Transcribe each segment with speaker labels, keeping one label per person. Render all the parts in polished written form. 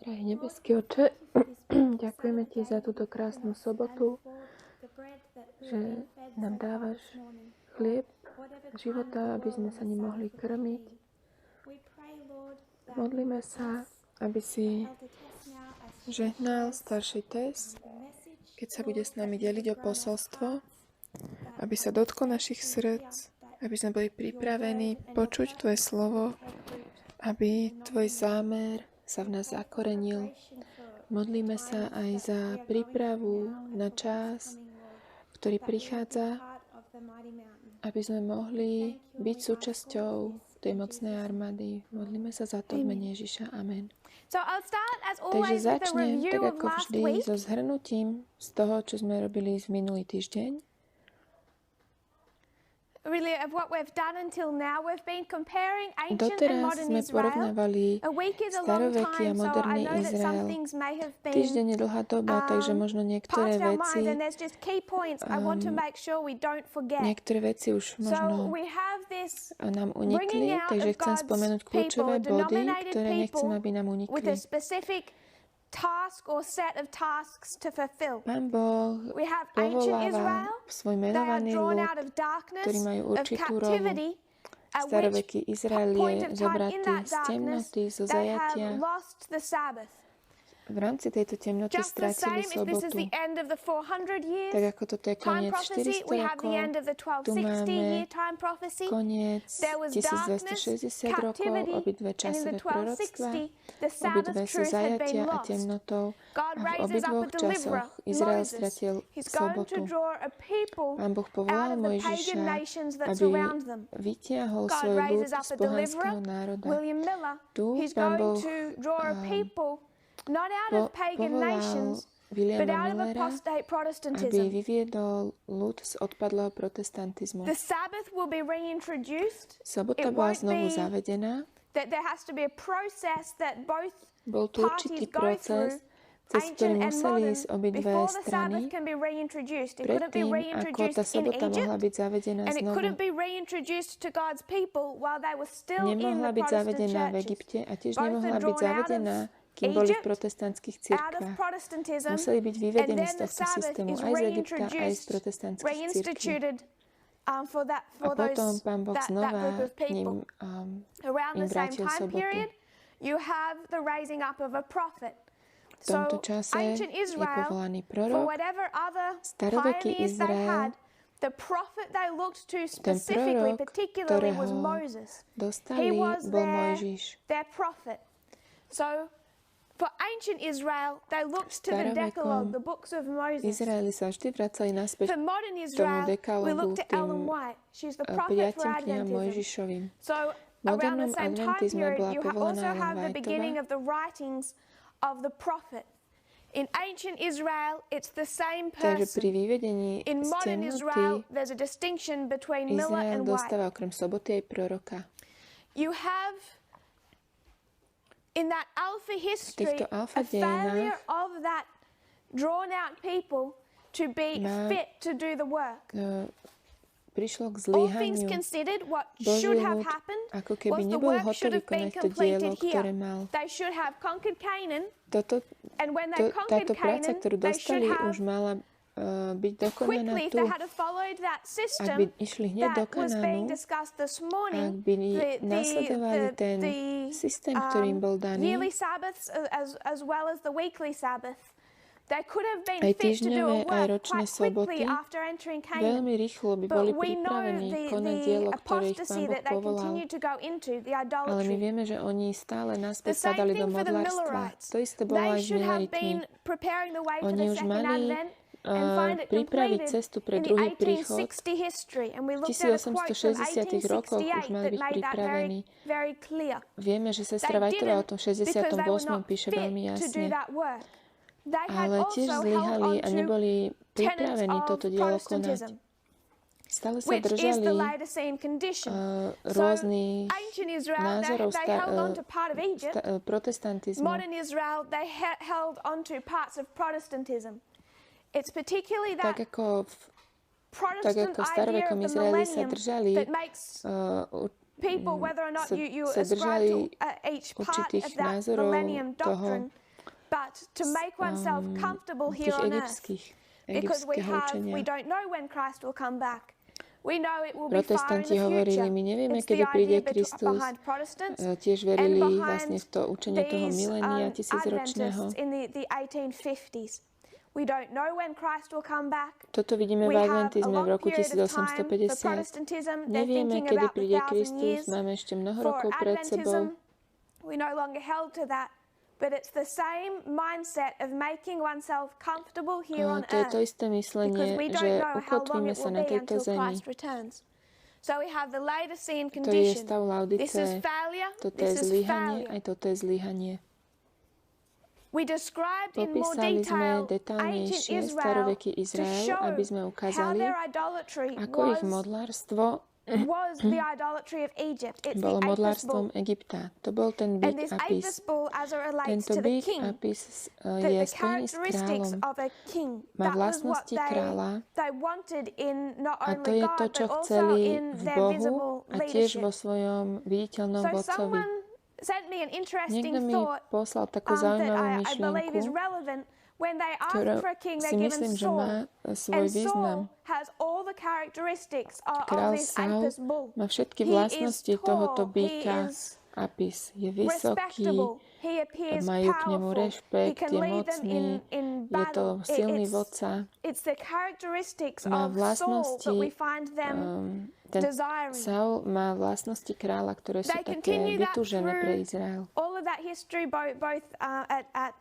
Speaker 1: Drahý nebeský Oče, ďakujeme Ti za túto krásnu sobotu, že nám dávaš chlieb života, aby sme sa ním mohli krmiť. Modlíme sa, aby si žehnal staršej Tess, keď sa bude s nami deliť o posolstvo, aby sa dotkol našich srdc, aby sme boli pripravení počuť Tvoje slovo, aby Tvoj zámer sa v nás zakorenil. Modlíme sa aj za prípravu na čas, ktorý prichádza, aby sme mohli byť súčasťou tej mocnej armády. Modlíme sa za to v mene Ježiša. Amen. Takže začnem, tak ako vždy, so zhrnutím z toho, čo sme robili v minulý týždeň. Doteraz sme porovnávali staroveký a moderný Izrael. Týždeň je dlhá doba, takže možno niektoré veci už možno nám unikli, takže chcem spomenúť kľúčové body, ktoré nechcem, aby nám unikli. Pán Boh povoláva svoj menovaný ľud, ktorí majú určitú rolu. Staroveký Izrael je zobratý z temnoty, zo zajatia. V rámci tejto temnoty stratili slobotu. Tak ako toto je koniec 400 rokov, tu máme koniec 1260 rokov, obidve časové proroctva, obidve sú zajatia a temnotou. A v obidvoch časoch Izrael stratil slobotu. Pán Boh povolal Mojžiša, aby vytiahol svoj ľud z pohanského národa. Tu Pán Boh povolal Williama Millera, aby vyviedol ľud z odpadlého protestantizmu. Sobota bola znovu zavedená. Bol tu určitý proces, cez ktorý museli ísť obidve strany, predtým, ako tá sobota mohla byť zavedená znovu. Nemohla byť zavedená v Egypte a tiež nemohla byť zavedená, kým boli v protestantských cirkvách. Museli byť vyvedení z tohto systému aj z Egypta, aj z protestantských cirkví. A potom Pán Boh znova im vrátil sobotu. V tomto čase je povolaný prorok. Staroveký Izrael, ten prorok, ktorého dostali, bol Mojžiš. Starovekom Izraeli sa vždy vracali naspäť k tomu dekalogu, tým 5 knihám Mojžišovým. V modernom adventizme bola povolaná len Veithovi. Takže pri vyvedení z temnoty Izrael dostáva okrem soboty aj proroka.
Speaker 2: In that alpha history, a failure of that drawn out people to be fit to do the work.
Speaker 1: Prišlo k zlyhaniu. Boží ľud, ako keby nebol hotový konať to dielo, ktoré mal. Táto práca, ktorú dostali, už mala byť dokonaná tu. Ak by išli hneď do Kanánu, ak by nasledovali ten systém, ktorý im bol daný, aj týždňové, aj ročné soboty, veľmi rýchlo by boli pripravení konať dielo, ktoré ich Pán Boh povolal. Ale my vieme, že oni stále naspäť sadali do modlárstva. To isté bolo aj s mileritmi. Oni už mali pripraviť cestu pre druhý príchod. V 1860 rokoch už mali byť pripravení. Vieme, že sestra Veithová o tom 68. píše veľmi jasne. Ale tiež zlyhali a neboli pripravení toto dielo konať. Stále sa držali rôznych názorov protestantizmu. Tak ako v starovekom Izraeli sa držali sa držali určitých názorov toho, tých egyptského učenia. Protestanti hovorili, my nevieme, kedy príde Kristus. Tiež verili vlastne v to učenie toho milénia tisícročného. Toto vidíme v adventizme v roku 1850. Nevieme, kedy príde Kristus, máme ešte mnoho rokov pred sebou.
Speaker 2: But it's the same mindset of making oneself comfortable here on
Speaker 1: to je to isté myslenie, že ukotvíme sa na tejto zemi.
Speaker 2: So we have the Laodicean
Speaker 1: To je
Speaker 2: condition.
Speaker 1: stav
Speaker 2: This is
Speaker 1: Laodice,
Speaker 2: failure.
Speaker 1: toto je
Speaker 2: This is
Speaker 1: zlyhanie,
Speaker 2: failure.
Speaker 1: aj toto je zlyhanie.
Speaker 2: We described in more
Speaker 1: Popísali sme
Speaker 2: detail ancient
Speaker 1: detailnejšie
Speaker 2: Israel
Speaker 1: staroveký
Speaker 2: to
Speaker 1: Izrael,
Speaker 2: show
Speaker 1: aby sme
Speaker 2: how
Speaker 1: ukázali,
Speaker 2: their idolatry
Speaker 1: ako ich modlárstvo
Speaker 2: was the idolatry of Egypt. It's
Speaker 1: bolo
Speaker 2: the Apis
Speaker 1: modlárstvom
Speaker 2: bull.
Speaker 1: Egypta. To bol ten
Speaker 2: And
Speaker 1: bík
Speaker 2: this Apis
Speaker 1: Apis.
Speaker 2: bull, as it relates
Speaker 1: Tento
Speaker 2: to the
Speaker 1: bík
Speaker 2: king,
Speaker 1: Apis
Speaker 2: the
Speaker 1: je spojený s
Speaker 2: characteristics
Speaker 1: kráľom.
Speaker 2: of a king.
Speaker 1: Má
Speaker 2: That was what
Speaker 1: vlastnosti kráľa
Speaker 2: they wanted in not
Speaker 1: a to
Speaker 2: only
Speaker 1: je to,
Speaker 2: God,
Speaker 1: čo
Speaker 2: but also
Speaker 1: chceli
Speaker 2: in
Speaker 1: v
Speaker 2: their
Speaker 1: Bohu
Speaker 2: visible
Speaker 1: a tiež vo
Speaker 2: leadership.
Speaker 1: svojom viditeľnom
Speaker 2: So
Speaker 1: vodcovi.
Speaker 2: someone sent me an interesting
Speaker 1: Niekto mi
Speaker 2: thought
Speaker 1: poslal takú
Speaker 2: that
Speaker 1: zaujímavú
Speaker 2: I believe is
Speaker 1: myšlienku,
Speaker 2: relevant. When they ask
Speaker 1: ktorú
Speaker 2: for a king,
Speaker 1: si
Speaker 2: they're given
Speaker 1: myslím, že má
Speaker 2: Saul.
Speaker 1: svoj
Speaker 2: And
Speaker 1: význam.
Speaker 2: Saul has all the characteristics of
Speaker 1: Král
Speaker 2: this
Speaker 1: Saul
Speaker 2: Apis bull.
Speaker 1: má všetky
Speaker 2: He is
Speaker 1: vlastnosti tohoto
Speaker 2: tall,
Speaker 1: býka.
Speaker 2: he is
Speaker 1: Apis je vysoký,
Speaker 2: respectable, he appears
Speaker 1: majú k nemu
Speaker 2: powerful, he
Speaker 1: rešpekt,
Speaker 2: can
Speaker 1: je
Speaker 2: lead them
Speaker 1: mocný,
Speaker 2: in
Speaker 1: je to
Speaker 2: battle.
Speaker 1: silný vodca.
Speaker 2: It's the characteristics
Speaker 1: Má
Speaker 2: of Saul
Speaker 1: vlastnosti,
Speaker 2: that we find them desiring.
Speaker 1: Saul má vlastnosti kráľa, ktoré sú
Speaker 2: They
Speaker 1: také
Speaker 2: continue that
Speaker 1: vytúžené pre
Speaker 2: through
Speaker 1: Izrael.
Speaker 2: all of that history, both at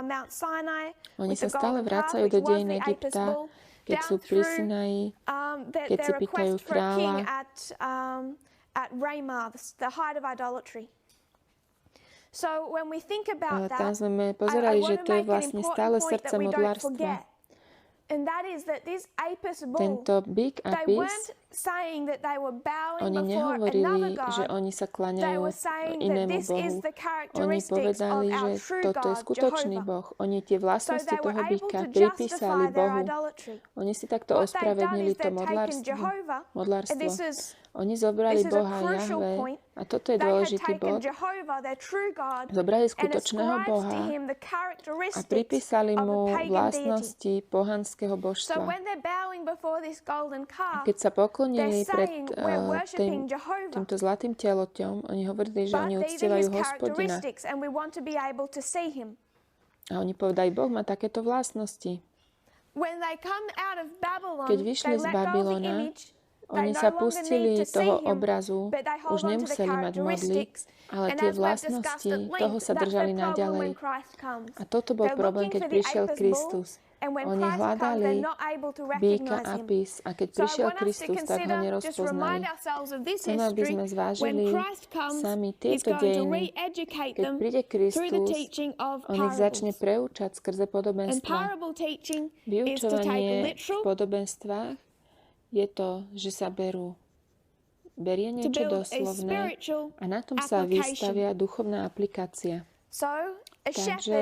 Speaker 2: Mount Sinai,
Speaker 1: Oni
Speaker 2: with
Speaker 1: sa
Speaker 2: the
Speaker 1: stále
Speaker 2: golden calf,
Speaker 1: vracajú
Speaker 2: which
Speaker 1: do
Speaker 2: was
Speaker 1: dejín
Speaker 2: the Apis
Speaker 1: Egypta,
Speaker 2: bull,
Speaker 1: keď
Speaker 2: down
Speaker 1: sú pri
Speaker 2: through
Speaker 1: Sinaji, keď si
Speaker 2: their
Speaker 1: pýtajú
Speaker 2: request for a king
Speaker 1: kráľa.
Speaker 2: at Ramah, the height of idolatry. So when we think about
Speaker 1: Tam
Speaker 2: that,
Speaker 1: sme
Speaker 2: I
Speaker 1: pozerali, že
Speaker 2: want to
Speaker 1: to je
Speaker 2: make an
Speaker 1: vlastne
Speaker 2: important
Speaker 1: stále
Speaker 2: point
Speaker 1: srdce
Speaker 2: that we don't
Speaker 1: modlárstva.
Speaker 2: forget. And that is that this Apis bull,
Speaker 1: Tento bík
Speaker 2: they
Speaker 1: Apis,
Speaker 2: weren't saying that they were bowing
Speaker 1: oni
Speaker 2: before another
Speaker 1: nehovorili, že
Speaker 2: god.
Speaker 1: oni sa
Speaker 2: They
Speaker 1: kláňajú
Speaker 2: were saying that
Speaker 1: inému
Speaker 2: this is
Speaker 1: bohu.
Speaker 2: the
Speaker 1: Oni
Speaker 2: characteristics
Speaker 1: povedali,
Speaker 2: of our
Speaker 1: že
Speaker 2: true
Speaker 1: toto je
Speaker 2: God,
Speaker 1: skutočný
Speaker 2: Jehovah.
Speaker 1: Boh. Oni tie
Speaker 2: So
Speaker 1: vlastnosti
Speaker 2: they were
Speaker 1: toho
Speaker 2: able
Speaker 1: býka
Speaker 2: to
Speaker 1: pripísali
Speaker 2: justify their
Speaker 1: Bohu.
Speaker 2: idolatry.
Speaker 1: Oni si takto
Speaker 2: What they've done
Speaker 1: ospravedlnili
Speaker 2: is
Speaker 1: to
Speaker 2: they've taken Jehovah, and
Speaker 1: modlárstvo.
Speaker 2: this is
Speaker 1: Oni zobrali
Speaker 2: a
Speaker 1: Boha
Speaker 2: crucial
Speaker 1: Jahve
Speaker 2: point.
Speaker 1: a toto je
Speaker 2: They had
Speaker 1: dôležitý
Speaker 2: taken
Speaker 1: bod.
Speaker 2: Jehovah, their true God,
Speaker 1: Zobrali
Speaker 2: and
Speaker 1: skutočného
Speaker 2: ascribed
Speaker 1: Boha
Speaker 2: to him the
Speaker 1: a
Speaker 2: characteristics
Speaker 1: pripísali
Speaker 2: of a
Speaker 1: mu
Speaker 2: pagan deity.
Speaker 1: vlastnosti pohanského
Speaker 2: So
Speaker 1: božstva.
Speaker 2: when they're bowing before this golden calf,
Speaker 1: Keď sa poklonili
Speaker 2: they're
Speaker 1: pred
Speaker 2: saying we're worshipping Jehovah.
Speaker 1: týmto zlatým teloťom, oni hovorili, že
Speaker 2: But
Speaker 1: oni
Speaker 2: these are
Speaker 1: uctievajú
Speaker 2: his
Speaker 1: Hospodina.
Speaker 2: characteristics, and we want to be able to see him.
Speaker 1: A oni povedali, Boh má takéto vlastnosti.
Speaker 2: When they come out of Babylon,
Speaker 1: Keď vyšli
Speaker 2: they
Speaker 1: z
Speaker 2: let go of the
Speaker 1: Babylona,
Speaker 2: image.
Speaker 1: oni
Speaker 2: They
Speaker 1: sa
Speaker 2: no longer
Speaker 1: pustili
Speaker 2: need to see
Speaker 1: toho
Speaker 2: him,
Speaker 1: obrazu,
Speaker 2: but they hold
Speaker 1: už
Speaker 2: on to the
Speaker 1: nemuseli mať modly,
Speaker 2: characteristics.
Speaker 1: ale
Speaker 2: And
Speaker 1: tie
Speaker 2: as we've
Speaker 1: vlastnosti
Speaker 2: discussed at
Speaker 1: toho
Speaker 2: length,
Speaker 1: sa
Speaker 2: that's
Speaker 1: držali
Speaker 2: the problem
Speaker 1: naďalej.
Speaker 2: when Christ comes.
Speaker 1: A toto bol
Speaker 2: They're
Speaker 1: problém,
Speaker 2: looking
Speaker 1: keď
Speaker 2: for the
Speaker 1: prišiel
Speaker 2: Apis bull,
Speaker 1: Kristus.
Speaker 2: and when
Speaker 1: Oni
Speaker 2: Christ comes,
Speaker 1: hľadali
Speaker 2: they're not able to
Speaker 1: býka
Speaker 2: recognize him.
Speaker 1: Apis a keď
Speaker 2: So I
Speaker 1: prišiel
Speaker 2: want us to
Speaker 1: Kristus, tak ho
Speaker 2: consider, just
Speaker 1: nerozpoznali.
Speaker 2: remind ourselves of this
Speaker 1: Chcem, aby
Speaker 2: history.
Speaker 1: sme
Speaker 2: When
Speaker 1: zvážili
Speaker 2: Christ comes,
Speaker 1: sami
Speaker 2: he's
Speaker 1: tieto
Speaker 2: going to
Speaker 1: dejiny.
Speaker 2: re-educate
Speaker 1: Keď
Speaker 2: them
Speaker 1: príde
Speaker 2: through the
Speaker 1: Kristus,
Speaker 2: teaching of
Speaker 1: on ich začne
Speaker 2: parables.
Speaker 1: preučať skrze
Speaker 2: And
Speaker 1: podobenstva.
Speaker 2: parable teaching is to take
Speaker 1: Vyučovanie v
Speaker 2: literal,
Speaker 1: podobenstvách je to, že sa berie
Speaker 2: to
Speaker 1: niečo
Speaker 2: build a
Speaker 1: doslovné
Speaker 2: spiritual
Speaker 1: a na tom sa
Speaker 2: application.
Speaker 1: vystavia duchovná aplikácia.
Speaker 2: So a shepherd,
Speaker 1: Takže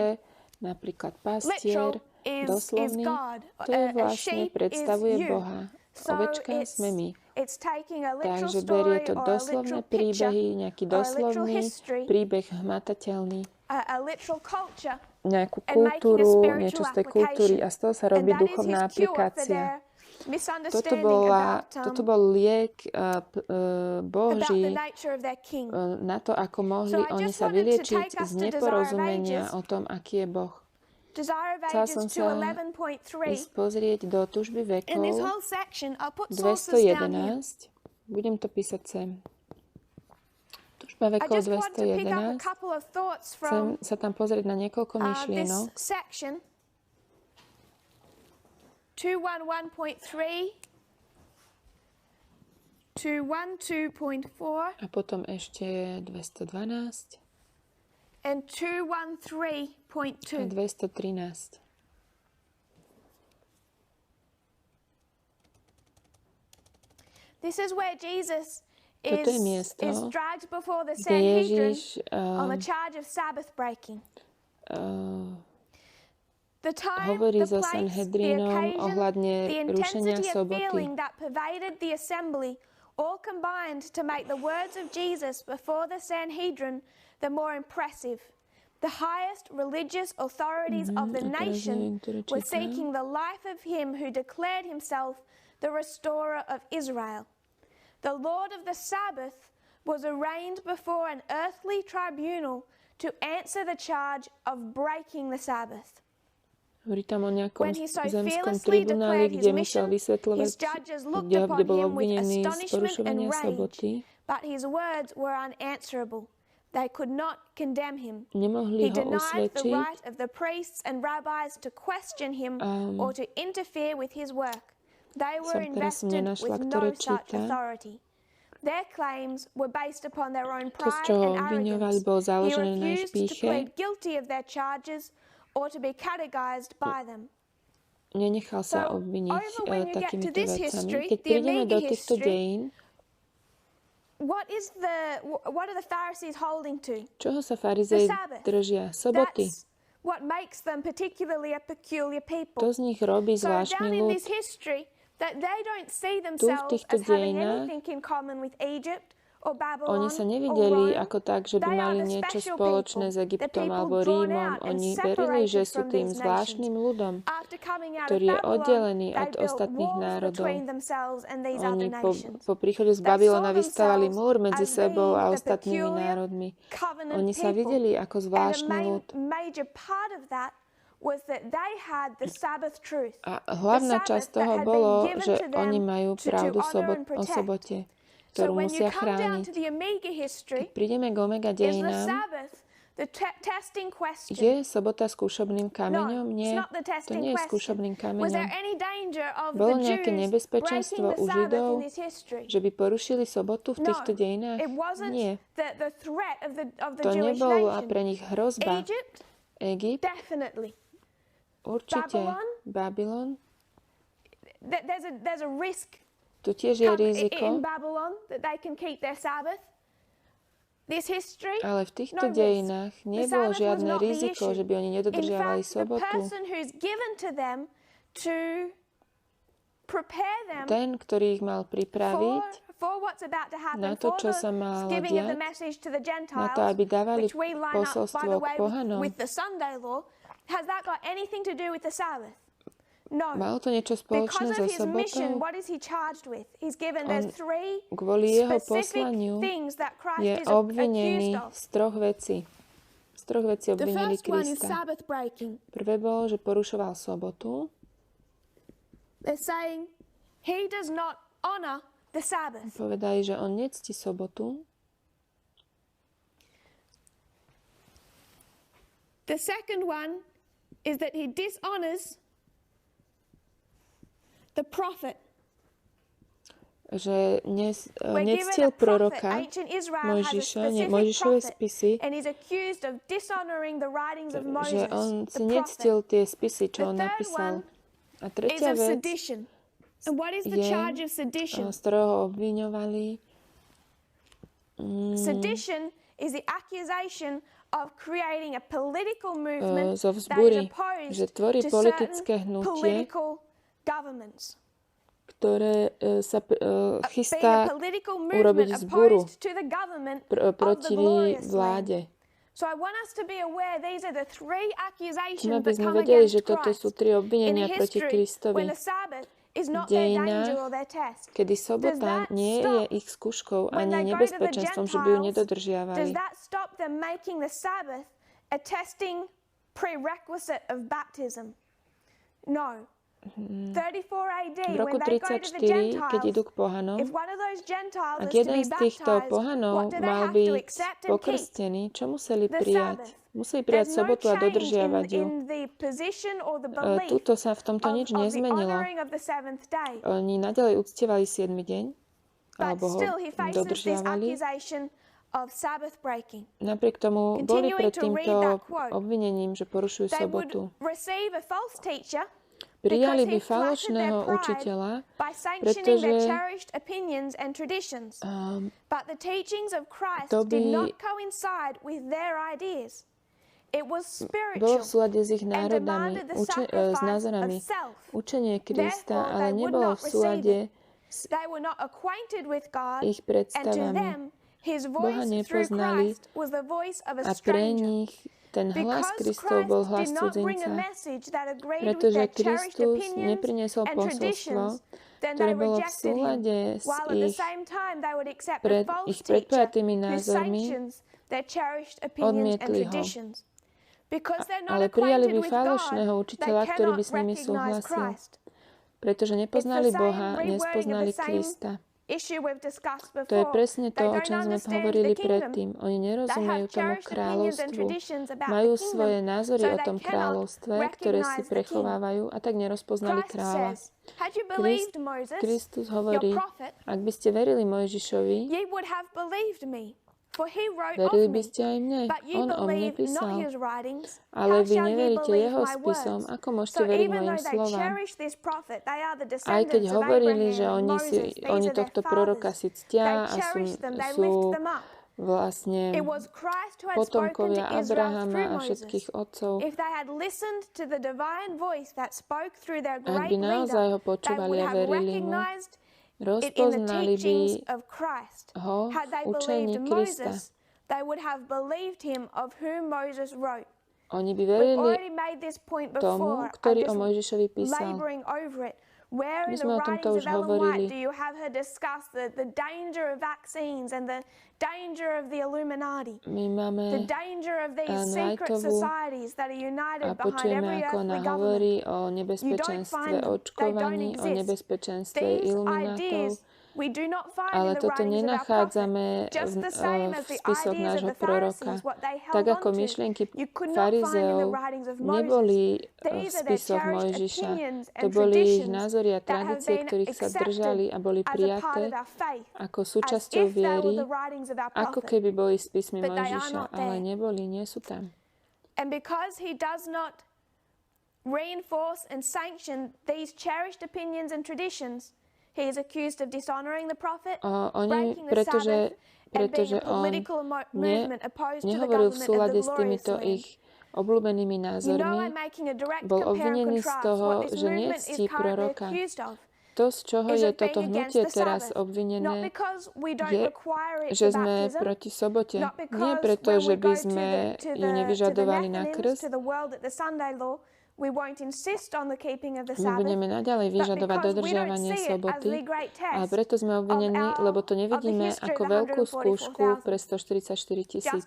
Speaker 1: napríklad pastier,
Speaker 2: literal, is
Speaker 1: doslovný,
Speaker 2: God.
Speaker 1: to je
Speaker 2: A
Speaker 1: vlastne
Speaker 2: sheep
Speaker 1: predstavuje
Speaker 2: is you.
Speaker 1: Boha.
Speaker 2: So
Speaker 1: Ovečka sme my.
Speaker 2: it's taking a literal
Speaker 1: Takže berie
Speaker 2: story
Speaker 1: to
Speaker 2: or a
Speaker 1: doslovné
Speaker 2: literal picture
Speaker 1: príbehy, nejaký
Speaker 2: or a literal
Speaker 1: doslovný
Speaker 2: history,
Speaker 1: príbeh hmatateľný,
Speaker 2: a literal culture,
Speaker 1: nejakú
Speaker 2: and making a
Speaker 1: kultúru,
Speaker 2: spiritual
Speaker 1: niečo z tej kultúry a z toho sa
Speaker 2: and
Speaker 1: robí
Speaker 2: that is
Speaker 1: duchovná
Speaker 2: his cure for
Speaker 1: aplikácia.
Speaker 2: their
Speaker 1: Toto
Speaker 2: misunderstanding
Speaker 1: toto bol liek
Speaker 2: about
Speaker 1: Boží
Speaker 2: the nature of their king.
Speaker 1: na to, ako mohli
Speaker 2: So I
Speaker 1: oni
Speaker 2: just
Speaker 1: sa
Speaker 2: wanted to
Speaker 1: vyliečiť
Speaker 2: take us
Speaker 1: z
Speaker 2: to Desire of
Speaker 1: neporozumenia
Speaker 2: Ages.
Speaker 1: o tom, aký je Boh.
Speaker 2: Desire of
Speaker 1: Chcela
Speaker 2: Ages
Speaker 1: som sa
Speaker 2: 211.3.
Speaker 1: ísť pozrieť do tužby
Speaker 2: In this
Speaker 1: vekov
Speaker 2: whole section, I'll put sources down here.
Speaker 1: 211. Budem to písať sem. Tužba
Speaker 2: I
Speaker 1: vekov
Speaker 2: just want to pick up a
Speaker 1: 211.
Speaker 2: couple of thoughts
Speaker 1: Chcem
Speaker 2: from
Speaker 1: sa tam pozrieť na niekoľko
Speaker 2: this
Speaker 1: myšlienok.
Speaker 2: section. 211.3 to 112.4
Speaker 1: A potom ešte 212
Speaker 2: and
Speaker 1: a
Speaker 2: 213.2.
Speaker 1: 213.
Speaker 2: This is where Jesus
Speaker 1: Toto je
Speaker 2: is
Speaker 1: miesto,
Speaker 2: dragged before the
Speaker 1: kde
Speaker 2: Sanhedrin
Speaker 1: Ježiš
Speaker 2: on the charge of Sabbath breaking. The time,
Speaker 1: hovorí
Speaker 2: the
Speaker 1: so
Speaker 2: place, the
Speaker 1: Sanhedrinom
Speaker 2: occasion,
Speaker 1: ohľadne
Speaker 2: the
Speaker 1: rušenia
Speaker 2: intensity of
Speaker 1: soboty.
Speaker 2: feeling that pervaded the assembly all combined to make the words of Jesus before the Sanhedrin the more impressive. The highest religious authorities of the nation were seeking the life of him who declared himself the restorer of Israel. The Lord of the Sabbath was arraigned before an earthly tribunal to answer the charge of breaking the Sabbath.
Speaker 1: Hovorí tam o nejakom zemskom tribunáli, kde musel vysvetľovať, kde bol obvinený z porušovania soboty.
Speaker 2: But his words were unanswerable. They could not condemn him.
Speaker 1: Nemohli
Speaker 2: He
Speaker 1: ho
Speaker 2: denied the
Speaker 1: usvedčiť
Speaker 2: right of the priests and rabbis to question him or to interfere with his work. They were invested with no such authority. Their claims were based upon their own pride and arrogance. He refused to plead guilty of their charges or to be categorized by them.
Speaker 1: Nenechal sa obviniť takýmito vecami. Keď prídeme do týchto dejín,
Speaker 2: what are the Pharisees holding to?
Speaker 1: Čoho sa farizei držia? Soboty.
Speaker 2: That's what makes them particularly a peculiar people.
Speaker 1: To z nich robí zvláštny
Speaker 2: down in
Speaker 1: ľud.
Speaker 2: this history, that they don't see themselves as having anything in common with Egypt or Babylon
Speaker 1: Oni sa
Speaker 2: or
Speaker 1: nevideli
Speaker 2: Rome.
Speaker 1: ako tak, že by mali niečo spoločné s Egyptom alebo Rímom. Oni verili, že sú tým zvláštnym ľudom, ktorý je oddelený od ostatných národov. Oni po príchode z Babylona vystavali múr medzi sebou a ostatnými národmi. Oni sa videli ako zvláštny ľud. A hlavná časť toho bolo, že oni majú pravdu o sobote, ktorú musia chrániť. Keď prídeme k omega dejinám, je sobota skúšobným kameňom? Nie, to nie je skúšobným kameňom. Bolo nejaké nebezpečenstvo u Židov, že by porušili sobotu v týchto dejinách? Nie. To nebola pre nich hrozba. Egypt? Určite. Babylon?
Speaker 2: There's a risk
Speaker 1: tu tiež je riziko, ale v týchto dejinách nebolo žiadne riziko, že by oni nedodržiavali sobotu. Ten, ktorý ich mal pripraviť na to, čo sa malo diať, na to, aby dávali posolstvo k pohanom, malo to niečo spoločné so sobotou? Kvôli jeho poslaniu je obvinený z troch vecí. Z troch vecí obvinili Krista. Prvé bolo, že porušoval sobotu. Povedali, že on nectí sobotu.
Speaker 2: The second one is that he dishonors the prophet.
Speaker 1: Že nectil proroka Mojžiša, Mojžišové spisy, že on si nectil tie spisy, čo on napísal. A tretia vec je, z ktorého obviňovali,
Speaker 2: sedition is the accusation of creating a political movement
Speaker 1: zo vzbúry, že tvorí politické hnutie, ktoré sa chystá urobiť vzburu proti vláde. Chcem, aby sme vedeli, že toto sú tri obvinenia proti Kristovi. V dejinách, kedy sobota nie je ich skúškou ani nebezpečenstvom, že by ju nedodržiavali. V roku 34, keď idú k pohanom, ak jeden z týchto pohanov mal byť pokrstený, čo museli prijať? Museli prijať sobotu a dodržiavať ju. Tuto sa v tomto nič nezmenilo. Oni naďalej uctievali 7. deň, alebo ho dodržiavali. Napriek tomu boli pred týmto obvinením, že porušujú sobotu. Prijali by falošného učiteľa, pretože to by bolo v súlade s ich národami, s názorami. Učenie Krista ale nebolo v súlade ich predstavami. Boha nepoznali a pre nich ten hlas Kristov bol hlas cudzinca, pretože Kristus nepriniesol posolstvo, ktoré bolo v súlade s ich predpojatými názormi, odmietli ho. Ale prijali by falošného učiteľa, ktorý by s nimi súhlasil. Pretože nepoznali Boha, nespoznali Krista. To je presne to, o čom sme hovorili predtým. Oni nerozumejú tomu kráľovstvu. Majú svoje názory o tom kráľovstve, ktoré si prechovávajú a tak nerozpoznali kráľa. Kristus hovorí, ak by ste verili Mojžišovi, verili by ste aj mne. On o mne písal. Ale vy neveríte jeho spisom. Ako môžete veriť mojim slovám? Aj keď hovorili, že oni tohto proroka si ctia a sú vlastne potomkovia Abrahama a všetkých otcov. Ak by naozaj ho počúvali a verili mu, rozpoznali by ho v učení Krista. Oni by verili tomu, ktorý o Mojžišovi písal. My sme o tomto už hovorili. My máme Veithovu a počujeme, ako ona hovorí o nebezpečenstve očkovaní, o nebezpečenstve iluminátov. Ale toto nenachádzame v spisoch nášho proroka. Tak ako myšlienky farizeov neboli v spisoch Mojžiša. To boli ich názory a tradície, ktorých sa držali a boli prijaté ako súčasťou viery, ako keby boli v spismi Mojžiša, ale neboli, nie sú tam.
Speaker 2: And because he does not reinforce and sanction these cherished opinions and traditions, he is accused of dishonoring the prophet, breaking the Sabbath, and being a political movement opposed to the
Speaker 1: nehovoril v
Speaker 2: government
Speaker 1: súlade
Speaker 2: of
Speaker 1: s
Speaker 2: the
Speaker 1: týmito
Speaker 2: glorious
Speaker 1: ich obľúbenými názormi, bol obvinený z toho, že nectí proroka. To, z čoho je toto hnutie teraz obvinené, je, že sme proti sobote. Nie preto, že by sme ju nevyžadovali na krst. My budeme naďalej vyžadovať dodržiavanie soboty, ale preto sme obvinení, lebo to nevidíme ako veľkú skúšku pre 144 000.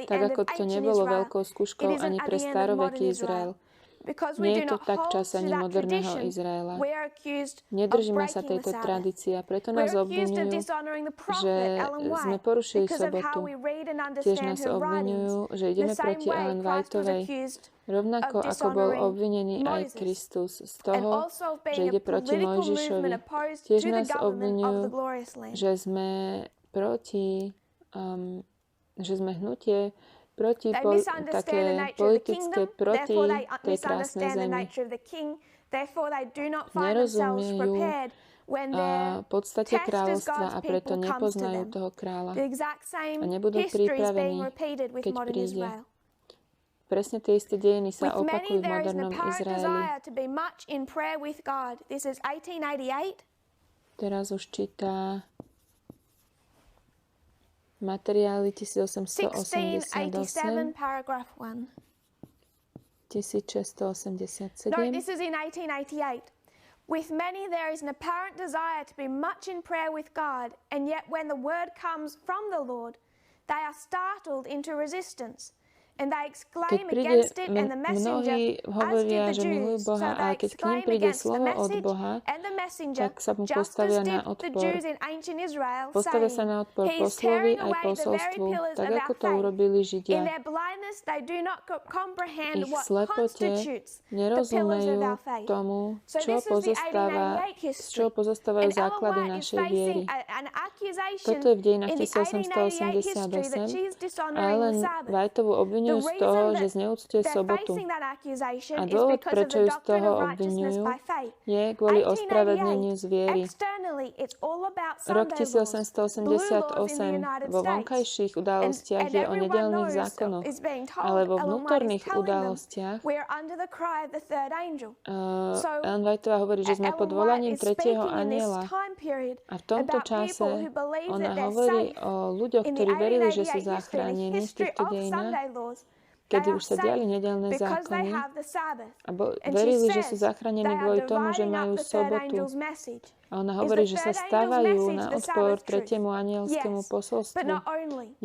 Speaker 1: Tak ako to nebolo veľkou skúškou ani pre staroveký Izrael. Nie je to tak v čase ani moderného Izraela. Nedržíme sa tejto tradície a preto nás obvinujú, že sme porušili sobotu. Tiež nás obvinujú, že ideme proti Ellen Whiteovej, rovnako ako bol obvinený aj Kristus z toho, že ide proti Mojžišovi. Tiež nás obvinujú, že sme proti, že sme hnutie proti také politické, proti tej krásnej zemi. Nerozumiejú podstate kráľovstva a preto nepoznajú toho kráľa a nebudú pripravení, keď príde. Presne tie isté dejiny sa opakujú v modernom Izraeli. Teraz už číta materiály 1887, 1687.
Speaker 2: No, this is in 1888. With many there is an apparent desire to be much in prayer with God, and yet when the word comes from the Lord, they are startled into resistance. And they exclaim against it, and the messenger, as did the Jews. So they exclaim against the message and the messenger, just as did the Jews in ancient Israel, saying, he is tearing away the very pillars of our faith. In their blindness, they do not comprehend what constitutes the pillars of our faith. So this is the 1888 history. And Ellen White is facing an accusation in the 1888 history that she's dishonoring the Sabbath.
Speaker 1: obvinujú z toho, že zneúctuje sobotu. A dôvod, prečo ju z toho obvinujú, je kvôli ospravedlneniu z viery. Rok 1888 vo vonkajších udalostiach je o nedeľných zákonoch, ale vo vnútorných udalostiach Ellen Veithová hovorí, že sme pod volaním tretieho anjela. A v tomto čase ona hovorí o ľuďoch, ktorí verili, že sú zachránení v týchto dejinách, kedy už sa diali nedeľné zákony a verili, že sú zachránení kvôli tomu, že majú sobotu. A ona hovorí, že sa stávajú na odpor tretiemu anielskému posolstvu.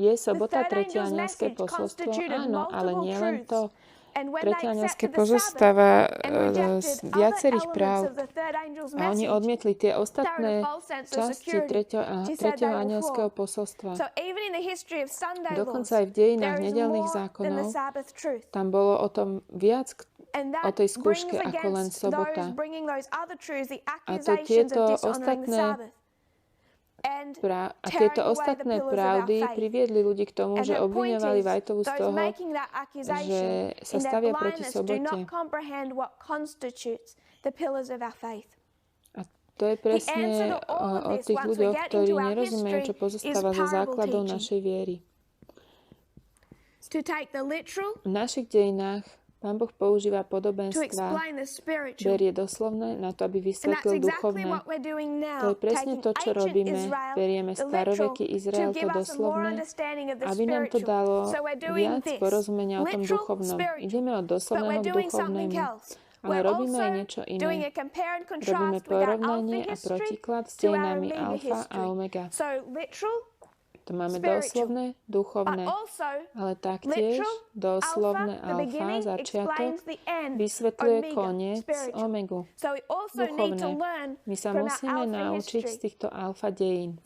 Speaker 1: Je sobota tretie anielské posolstvo? Áno, ale nie len to. Tretie anielské pozostáva z viacerých práv. A oni odmietli tie ostatné časti tretieho anielského posolstva. Dokonca aj v dejinách nedeľných zákonov tam bolo o tom viac o tej skúške ako len sobota. A tieto ostatné pravdy priviedli ľudí k tomu, že obviňovali Veithovu z toho, že sa stavia proti sobote. A to je presne o tých ľuďoch, ktorí nerozumejú, čo pozostáva zo základov našej viery. V našich dejinách Pán Boh používa podobenstvá, berie doslovné na to, aby vysvetlil duchovné. To je presne to, čo robíme. Berieme staroveký Izrael, to doslovné, aby nám to dalo viac porozumenia o tom duchovnom. Ideme od doslovného k duchovnému. Ale robíme aj niečo iné. Robíme porovnanie a protiklad s dejinami alfa a omega. To máme doslovné, duchovné, ale taktiež doslovné alfa, začiatok, vysvetľuje koniec, omegu, duchovné. My sa musíme naučiť z týchto alfa dejín.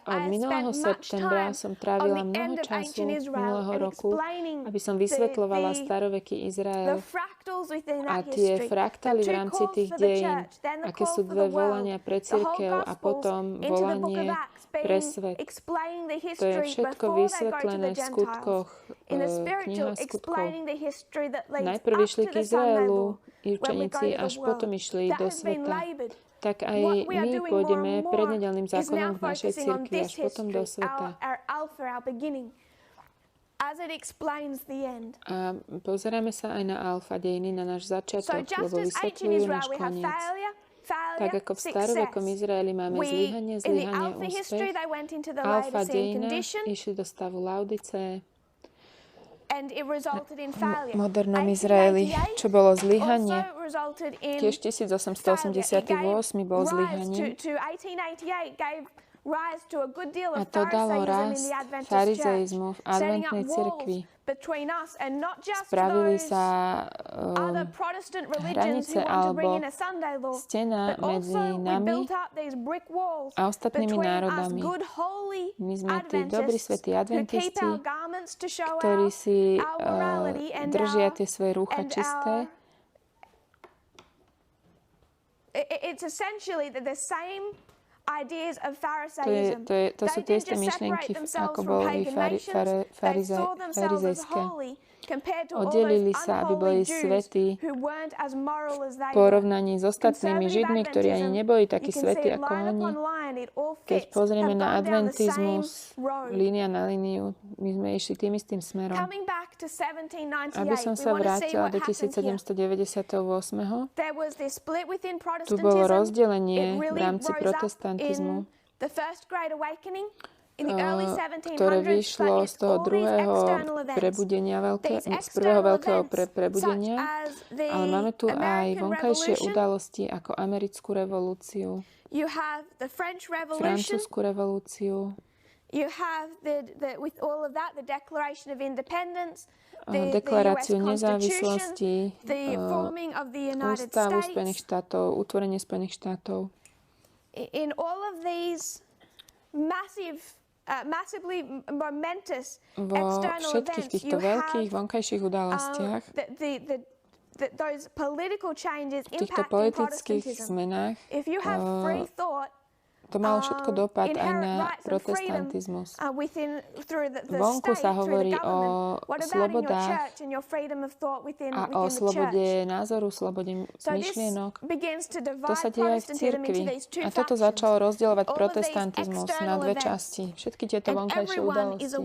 Speaker 1: Od minulého septembra som trávila mnoho času minulého roku, aby som vysvetľovala staroveký Izrael a tie fraktály v rámci tých dejín, aké sú dve volania pre cirkev a potom volanie pre svet. To je všetko vysvetlené v skutkoch, kniha skutkov. Najprv išli k Izraelu i učeníci, až potom išli do sveta. Tak aj my pôjdeme pred nedeľným zákonom k našej cirkvi až potom do sveta. A pozeráme sa aj na alfa dejiny, na náš začiatok, lebo vysvetľujú náš koniec. Tak ako v starovekom Izraeli máme zlyhanie, úspech, alfa dejina išli do stavu Laodice. V modernom Izraeli, čo bolo zlyhanie, tiež 1888 bol zlyhanie. A to dalo rast farizeizmu v adventnej cirkvi. Spravili sa hranice alebo stena medzi nami a ostatnými národami. My sme tí dobrí svätí adventisti, ktorí si držia tie svoje rúcha čisté.
Speaker 2: It's essentially the same ideas of
Speaker 1: Pharisaism. To sú tie isté myšlienky, ako boli farizejské. Oddelili sa, aby boli svätí v porovnaní s ostatnými Židmi, ktorí ani neboli takí svätí ako oni. Keď pozrieme na adventizmus, línia na líniu, my sme išli tým istým smerom. Aby som sa vrátila do 1798. Tu bolo rozdelenie v rámci protestantizmu, ktoré vyšlo z toho druhého prebudenia, z prvého veľkého prebudenia, ale máme tu aj vonkajšie udalosti ako americkú revolúciu, francúzsku revolúciu, deklaráciu nezávislosti, ústavu Spojených štátov, utvorenie Spojených štátov.
Speaker 2: In all of these massively momentous
Speaker 1: external events,
Speaker 2: týchto
Speaker 1: veľkých vonkajších udalostiach,
Speaker 2: those political changes
Speaker 1: v týchto politických zmenách,
Speaker 2: if you have free thought,
Speaker 1: to malo všetko dopad aj na protestantizmus. Vonku sa hovorí o slobodách a o slobode názoru, slobode myšlienok. To sa deje aj v cirkvi. A toto začalo rozdielovať protestantizmus na dve časti. Všetky tieto vonkajšie udalosti.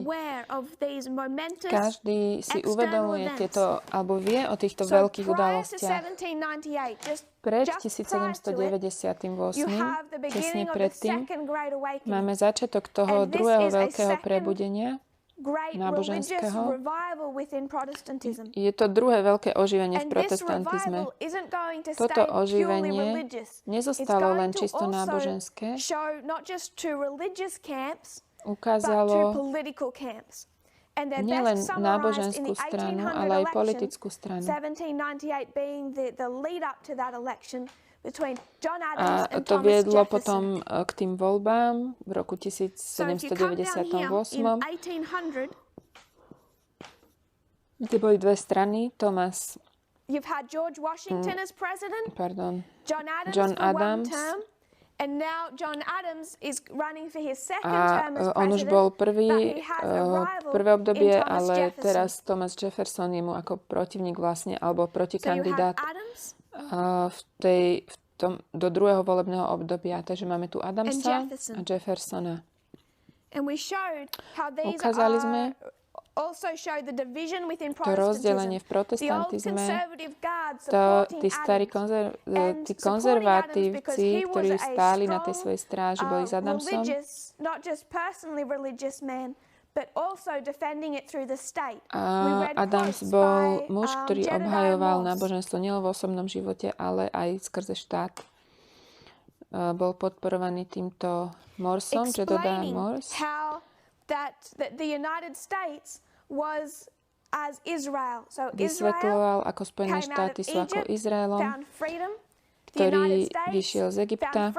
Speaker 1: Každý si uvedomuje tieto, alebo vie o týchto veľkých udalostiach. Pred 1798, tesne predtým, máme začiatok toho druhého veľkého prebudenia náboženského. Je to druhé veľké oživenie v protestantizme. Toto oživenie nezostalo len čisto náboženské. Ukázalo nielen náboženskú stranu, ale aj politickú stranu. A to viedlo potom k tým voľbám v roku 1798, kde boli dve strany. John Adams. A on už bol prvé obdobie, ale teraz Thomas Jefferson je mu ako protivník vlastne, alebo protikandidát do druhého volebného obdobia. Takže máme tu Adamsa a Jeffersona. Ukázali sme to rozdelenie v protestantizme, tí starí tí konzervatívci, ktorí stáli na tej svojej stráži, boli s Adamsom. A Adams bol muž, ktorý obhajoval náboženstvo nielen v osobnom živote, ale aj skrze štát. Bol podporovaný týmto Morsom, že dodá Morse. Vysvetľoval, ako Spojené štáty sú ako Izraelom, ktorý vyšiel z Egypta.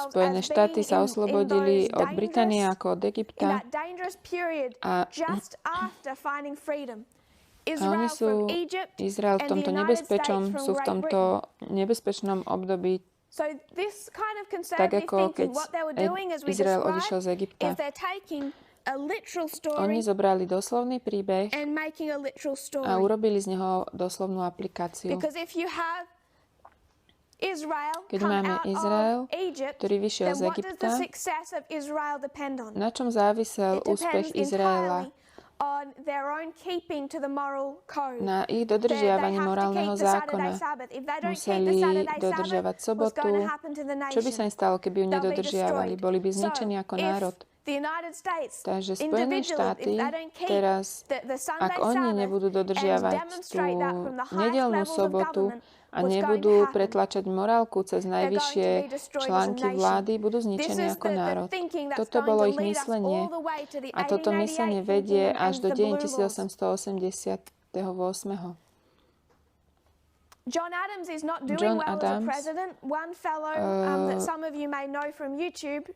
Speaker 1: Spojené štáty sa oslobodili od Británie ako od Egypta. A oni sú, Izrael v tomto sú v tomto nebezpečnom období, tak ako keď Izrael odišiel z Egypta. Oni zobrali doslovný príbeh a urobili z neho doslovnú aplikáciu. Keď máme Izrael, ktorý vyšiel z Egypta, na čom závisel úspech Izraela? Na ich dodržiavaní morálneho zákona. Museli dodržiavať sobotu. Čo by sa im stalo, keby ju nedodržiavali? Boli by zničení ako národ. Takže Spojené štáty teraz, ak oni nebudú dodržiavať tú nedeľnú sobotu a nebudú pretlačať morálku cez najvyššie články vlády, budú zničení ako národ. Toto bolo ich myslenie a toto myslenie vedie až do deň 1888.
Speaker 2: John Adams is not doing well as a president. One fellow that some of you may know from YouTube,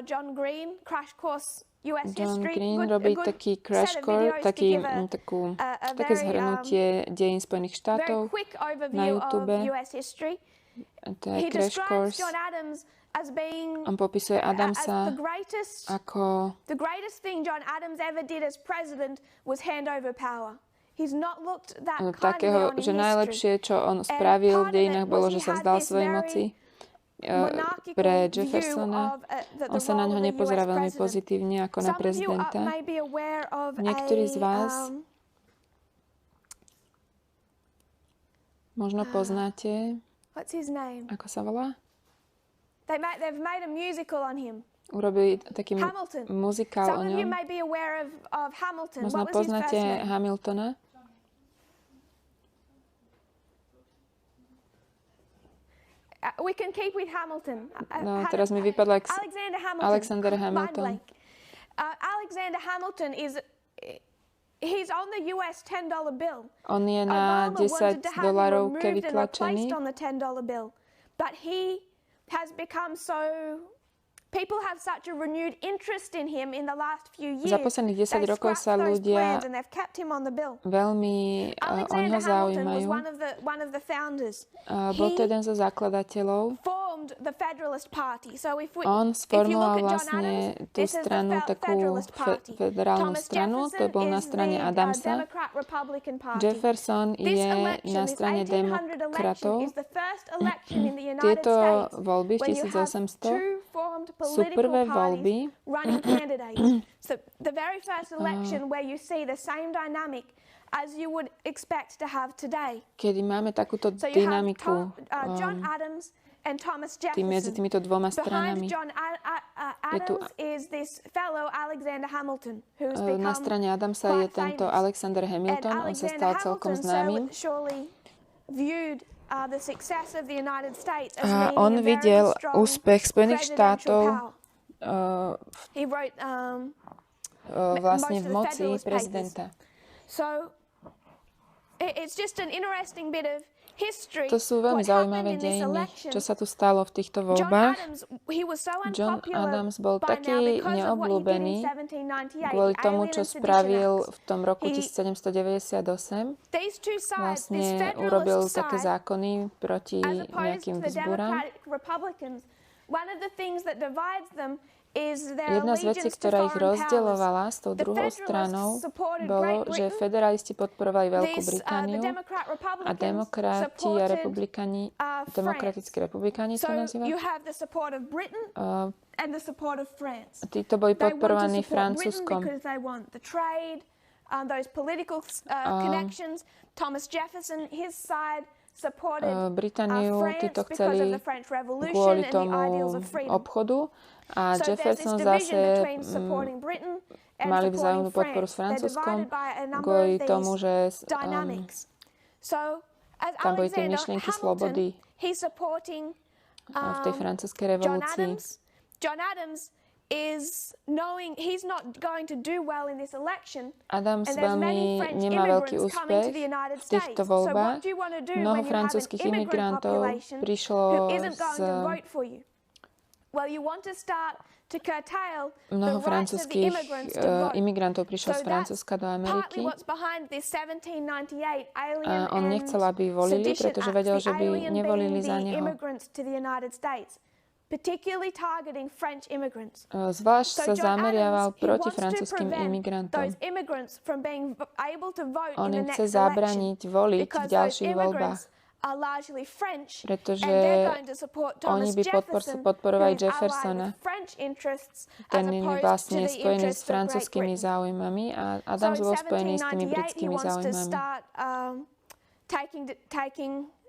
Speaker 2: John Green, Crash Course US History.
Speaker 1: John Green robí taký crash course, také zhrnutie dejín Spojených štátov na YouTube. To je crash course. On popisuje Adamsa ako takého, že najlepšie, čo on spravil v dejinách, bolo, že sa vzdal svojej moci. Pre Jeffersona, on sa na ňo nepozerá veľmi pozitívne ako na prezidenta. Niektorí z vás možno poznáte, ako sa volá? Urobili taký muzikál o ňom. Možno poznáte Hamiltona.
Speaker 2: We can keep with Hamilton.
Speaker 1: No, teraz mi vypadlo Alexander Hamilton.
Speaker 2: Alexander Hamilton he's on the US $10 bill.
Speaker 1: On je na $10 vytlačený.
Speaker 2: But he has become so People have such a renewed interest in him in the last few years.
Speaker 1: Za posledných 10 rokov sa ľudia veľmi o ňo zaujímajú. Bol to jeden zo zakladateľov. On sformoval vlastne tú stranu, takú federálnu stranu, to bol na strane Adamsa. Jefferson je na strane demokratov. Tieto voľby v 1800 sú prvé voľby.
Speaker 2: So the very first election where you see the same dynamic as you would expect to have today.
Speaker 1: Kedy máme takúto dynamiku
Speaker 2: John Adams and Thomas Jefferson.
Speaker 1: Medzi týmito dvoma stranami.
Speaker 2: Behind John Adams is this fellow Alexander Hamilton, who's become
Speaker 1: na strane Adamsa je tento Alexander Hamilton, on sa stal celkom známym. A on videl úspech Spojených štátov vlastne v moci prezidenta. To sú veľmi zaujímavé dejiny, čo sa tu stalo v týchto voľbách. John Adams bol taký neobľúbený kvôli tomu, čo spravil v tom roku 1798. Vlastne urobil také zákony proti nejakým vzbúram. Jedna z vecí, ktorá ich rozdeľovala s tou druhou stranou, bolo, že federalisti podporovali Veľkú Britániu a demokrati a republikáni, demokratickí republikáni to nazýva. Títo boli podporovaní Francúzskom. Britániu títo chceli kvôli tomu obchodu a Jefferson zase mali vzájomnú podporu s Francúzskom kvôli tomu, že tam boli tie myšlienky slobody v tej francúzskej revolúcii.
Speaker 2: John Adams is knowing he's not going to do well in this election.
Speaker 1: Adams veľmi nemá veľký úspech v týchto voľbách. Mnoho francúzskych imigrantov prišlo Mnoho francúzskych imigrantov prišlo z Francúzska do Ameriky a on nechcel, aby volili, pretože vedel, že by nevolili za neho. Zvlášť sa zameriaval proti francúzskym imigrantom. On im chce zabrániť voliť v ďalších voľbách, pretože oni by podporovali Jeffersona. Ten je vlastne spojený s francúzskými záujmami a Adams bol spojený s tými britskými záujmami.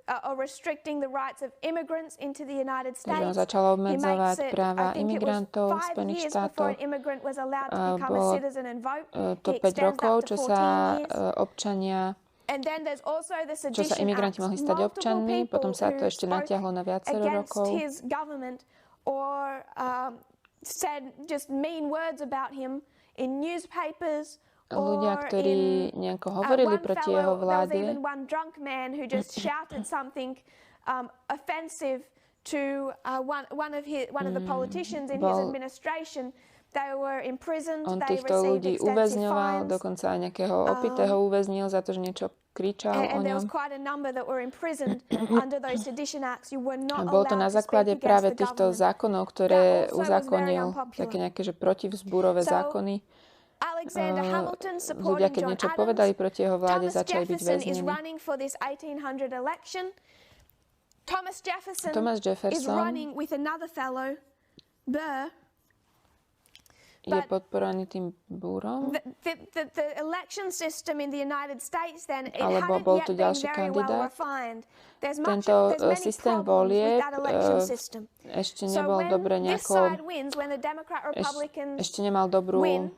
Speaker 2: Or restricting the rights of immigrants into the United States.
Speaker 1: On začal obmedzovať práva imigrantov Spojených štátov. Bolo to 5 rokov, čo sa imigranti mohli stať občanmi, potom sa to ešte natiahlo na viacero rokov.
Speaker 2: Said just mean words about him in newspapers.
Speaker 1: Ľudia, ktorí nejako hovorili proti jeho vláde. On týchto ľudí uväzňoval, dokonca aj nejakého opitého uväznil za to, že niečo kričal o ňom. A bolo to na základe práve týchto zákonov, ktoré uzákonil, také nejaké protivzbúrové zákony. Ľudia, keď niečo povedali proti jeho vláde, začali byť väznení. Thomas Jefferson je podporovaný tým Búrom, alebo bol to ďalší kandidát. Tento systém volieb ešte nebol dobre nejako, ešte nemal dobrú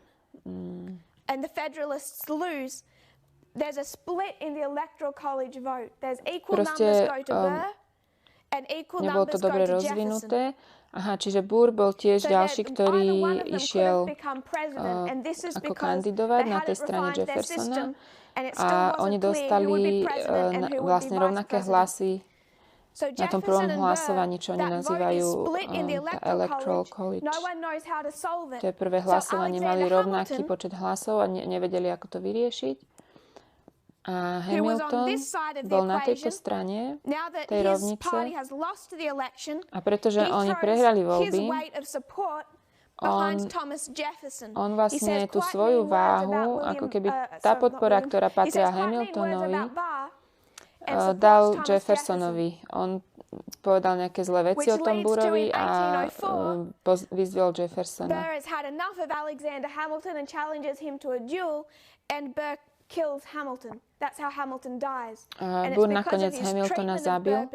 Speaker 2: and the Federalists lose, there's a split in the Electoral College vote. There's equal numbers go to Burr and equal numbers go to Jefferson.
Speaker 1: Aha, čiže Burr bol tiež ďalší, ktorý išiel ako kandidovať na tej strane Jeffersona a oni dostali vlastne rovnaké hlasy na tom prvom hlasovaní, čo oni nazývajú tá Electoral College. To je prvé hlasovanie, mali rovnaký počet hlasov a nevedeli, ako to vyriešiť. A Hamilton bol na tejto strane tej rovnice a pretože oni prehrali voľby, on vlastne tú svoju váhu, ako keby tá podpora, ktorá patria Hamiltonovi, dal Jeffersonovi. On povedal nejaké zlé veci o tom Burrovi a vyzval Jeffersona. Burr nakoniec Hamiltona zabil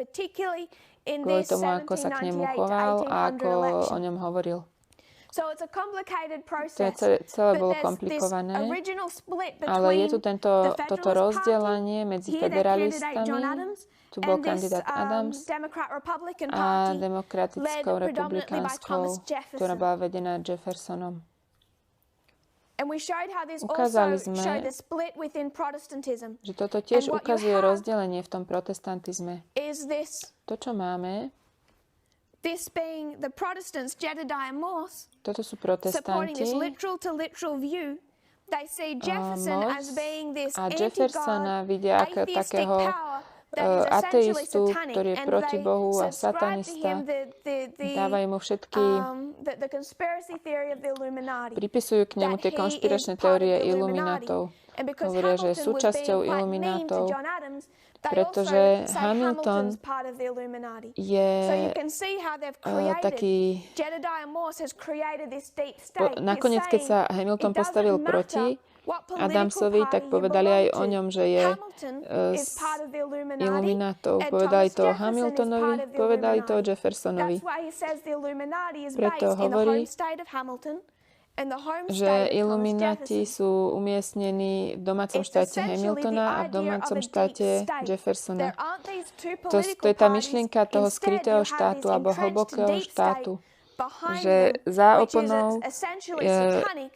Speaker 1: kvôli tomu, ako sa k nemu choval a ako o ňom hovoril. Celé bolo komplikované, ale je tu toto rozdelenie medzi federalistami, tu bol kandidát Adams a demokratickou republikánskou, ktorá bola vedená Jeffersonom. Ukázali sme, že toto tiež ukazuje rozdelenie v tom protestantizme. To, čo máme, toto sú protestanti, a Jeffersona vidia ako takého ateistu, ktorý je proti Bohu a satanista. Dávajú mu všetky, pripisujú k nemu tie konšpiračné teórie iluminátov. Hovoria, že je súčasťou iluminátov, pretože Hamilton je taký... Nakoniec, keď sa Hamilton postavil proti Adamsovi, tak povedali aj o ňom, že je z iluminátov. Povedali to o Hamiltonovi, povedali to o Jeffersonovi. Preto hovorí, že ilumináti sú umiestnení v domácom štáte Hamiltona a v domácom štáte Jeffersona. To je tá myšlienka toho skrytého štátu alebo hlbokého štátu, že za oponou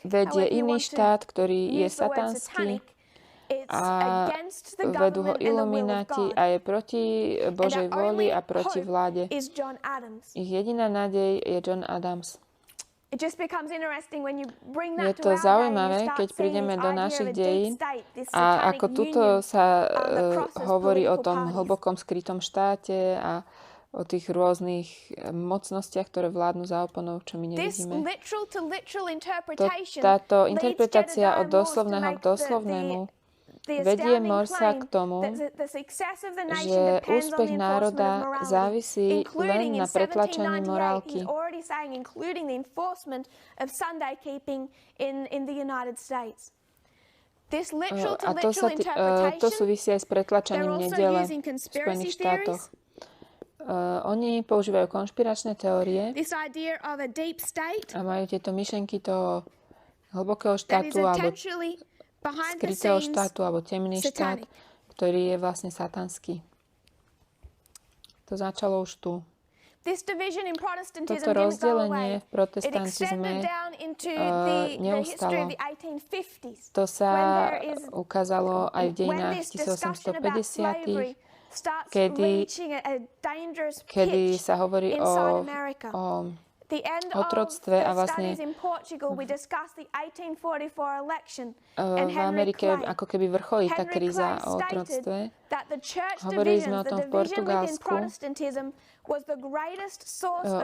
Speaker 1: vedie iný štát, ktorý je satanský a vedú ho ilumináti a je proti Božej vôli a proti vláde. Ich jediná nádej je John Adams. Je to zaujímavé, keď prídeme do našich dejín a ako tuto sa hovorí o tom hlbokom skrytom štáte a o tých rôznych mocnostiach, ktoré vládnu za oponou, čo my nevidíme. Táto interpretácia od doslovného k doslovnému vedie Morsa k tomu, že úspech národa závisí len na pretlačaní morálky. A to súvisí aj s pretlačaním nedele v Spojených štátoch. Oni používajú konšpiračné teórie a majú tieto myšlenky toho hlbokého štátu alebo skrytého štátu alebo temný štát, ktorý je vlastne satanský. To začalo už tu. Toto rozdelenie v protestantizme neustalo. To sa ukázalo aj v dejinách 1850. Kedy sa hovorí o otroctve a vlastne v Amerike ako keby vrcholí tá kríza o otroctve. Hovorili sme o tom v Portugalsku,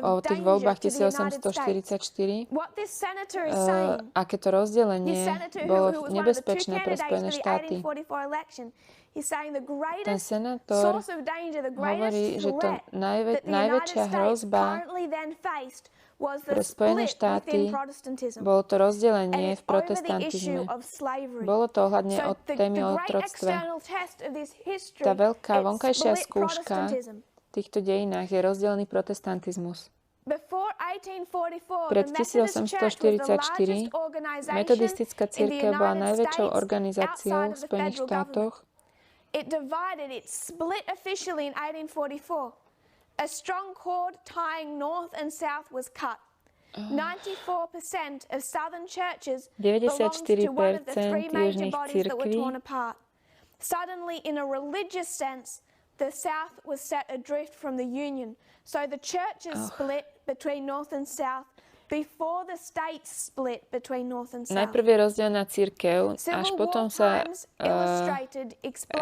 Speaker 1: o tých voľbách 1844. Aké to rozdelenie bolo nebezpečné pre Spojené štáty. Ten senátor hovorí, že to najväčšia hrozba pre Spojené štáty bolo to rozdelenie v protestantizme. Bolo to ohľadne od témy o otroctve. Tá veľká vonkajšia skúška v týchto dejinách je rozdelený protestantizmus. Pred 1844 metodistická cirkev bola najväčšou organizáciou v Spojených štátoch.
Speaker 2: It divided, it split officially in 1844. A strong cord tying north and south was cut. 94% of southern churches belonged to one of the three major bodies that were torn apart. Suddenly, in a religious sense, the South was set adrift from the Union. So the churches split between North and South before the states split between North and South.
Speaker 1: Najprv je rozdelená cirkev, až potom sa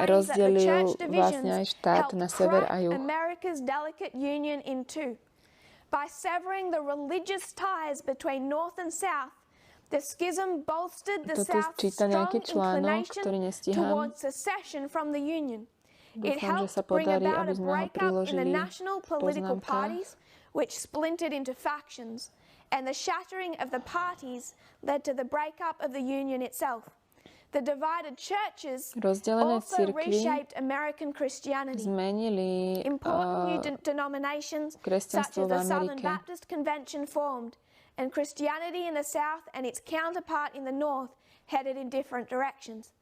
Speaker 1: rozdelil vlastne aj štát na sever a juh.
Speaker 2: America's delicate union in two. By severing the religious ties between North and South, the schism bolstered the South's strong inclination towards secession from the Union. It helped bring about a breakup in the national political parties, which splintered into factions, and the shattering of the parties led to the breakup of the Union itself. The divided churches also reshaped American Christianity. Important new denominations, such as the Southern Baptist Convention, formed, and Christianity in the South and its counterpart in the North headed in different directions.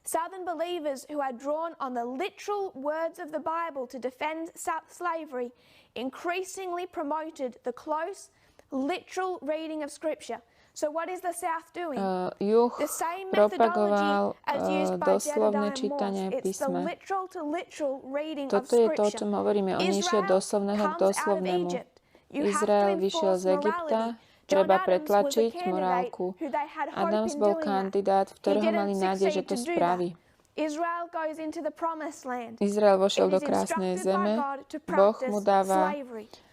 Speaker 2: Southern believers who had drawn on the literal words of the Bible to defend slavery increasingly promoted the close, literal reading of Scripture. So what is the South doing?
Speaker 1: Juh
Speaker 2: the same methodology as used by
Speaker 1: doslovné
Speaker 2: Jedediah
Speaker 1: čítanie
Speaker 2: Morse. It's the
Speaker 1: písma.
Speaker 2: literal to literal reading of
Speaker 1: Toto je to, o
Speaker 2: Scripture.
Speaker 1: čom hovoríme, on išiel doslovného k doslovnému. Izrael vyšiel z Egypta, treba pretlačiť morálku. Adams bol kandidát, v ktorého mali nádej, že to spraví. Izrael vošiel do krásnej zeme, Boh mu dáva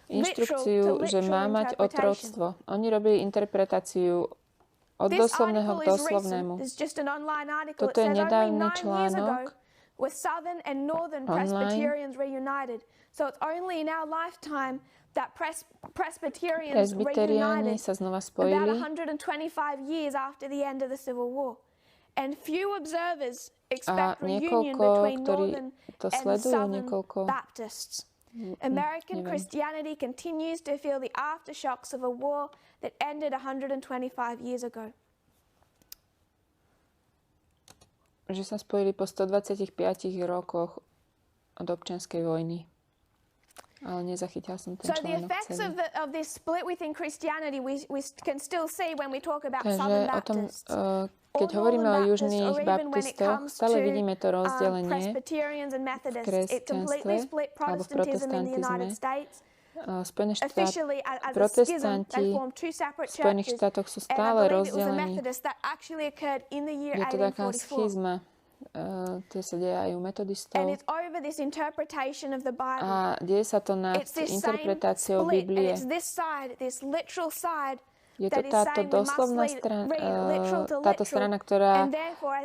Speaker 1: inštrukciu, že má mať otroctvo. Oni robili interpretáciu od doslovného k doslovnému. Toto je nedávny článok online. Presbyteriáni sa znova spojili. A niekoľko, ktorí to sledujú, niekoľko...
Speaker 2: American Christianity continues to feel the aftershocks of a war that ended 125 years ago.
Speaker 1: Že sa spojili po 125 rokoch od občianskej vojny. Ale nezachytila som ten článok celý.
Speaker 2: So the effects of this split within Christianity we can still see when we talk about Southern Baptists.
Speaker 1: Keď hovoríme o južných baptistoch, stále vidíme to rozdelenie v kresťanstve alebo v protestantizme. Protestanti v Spojených štátoch sú stále rozdelení. Je to taká schizma. To sa deje aj u metodistov. A deje sa to nad interpretáciou Biblie. Je to táto doslovná strana, táto strana, ktorá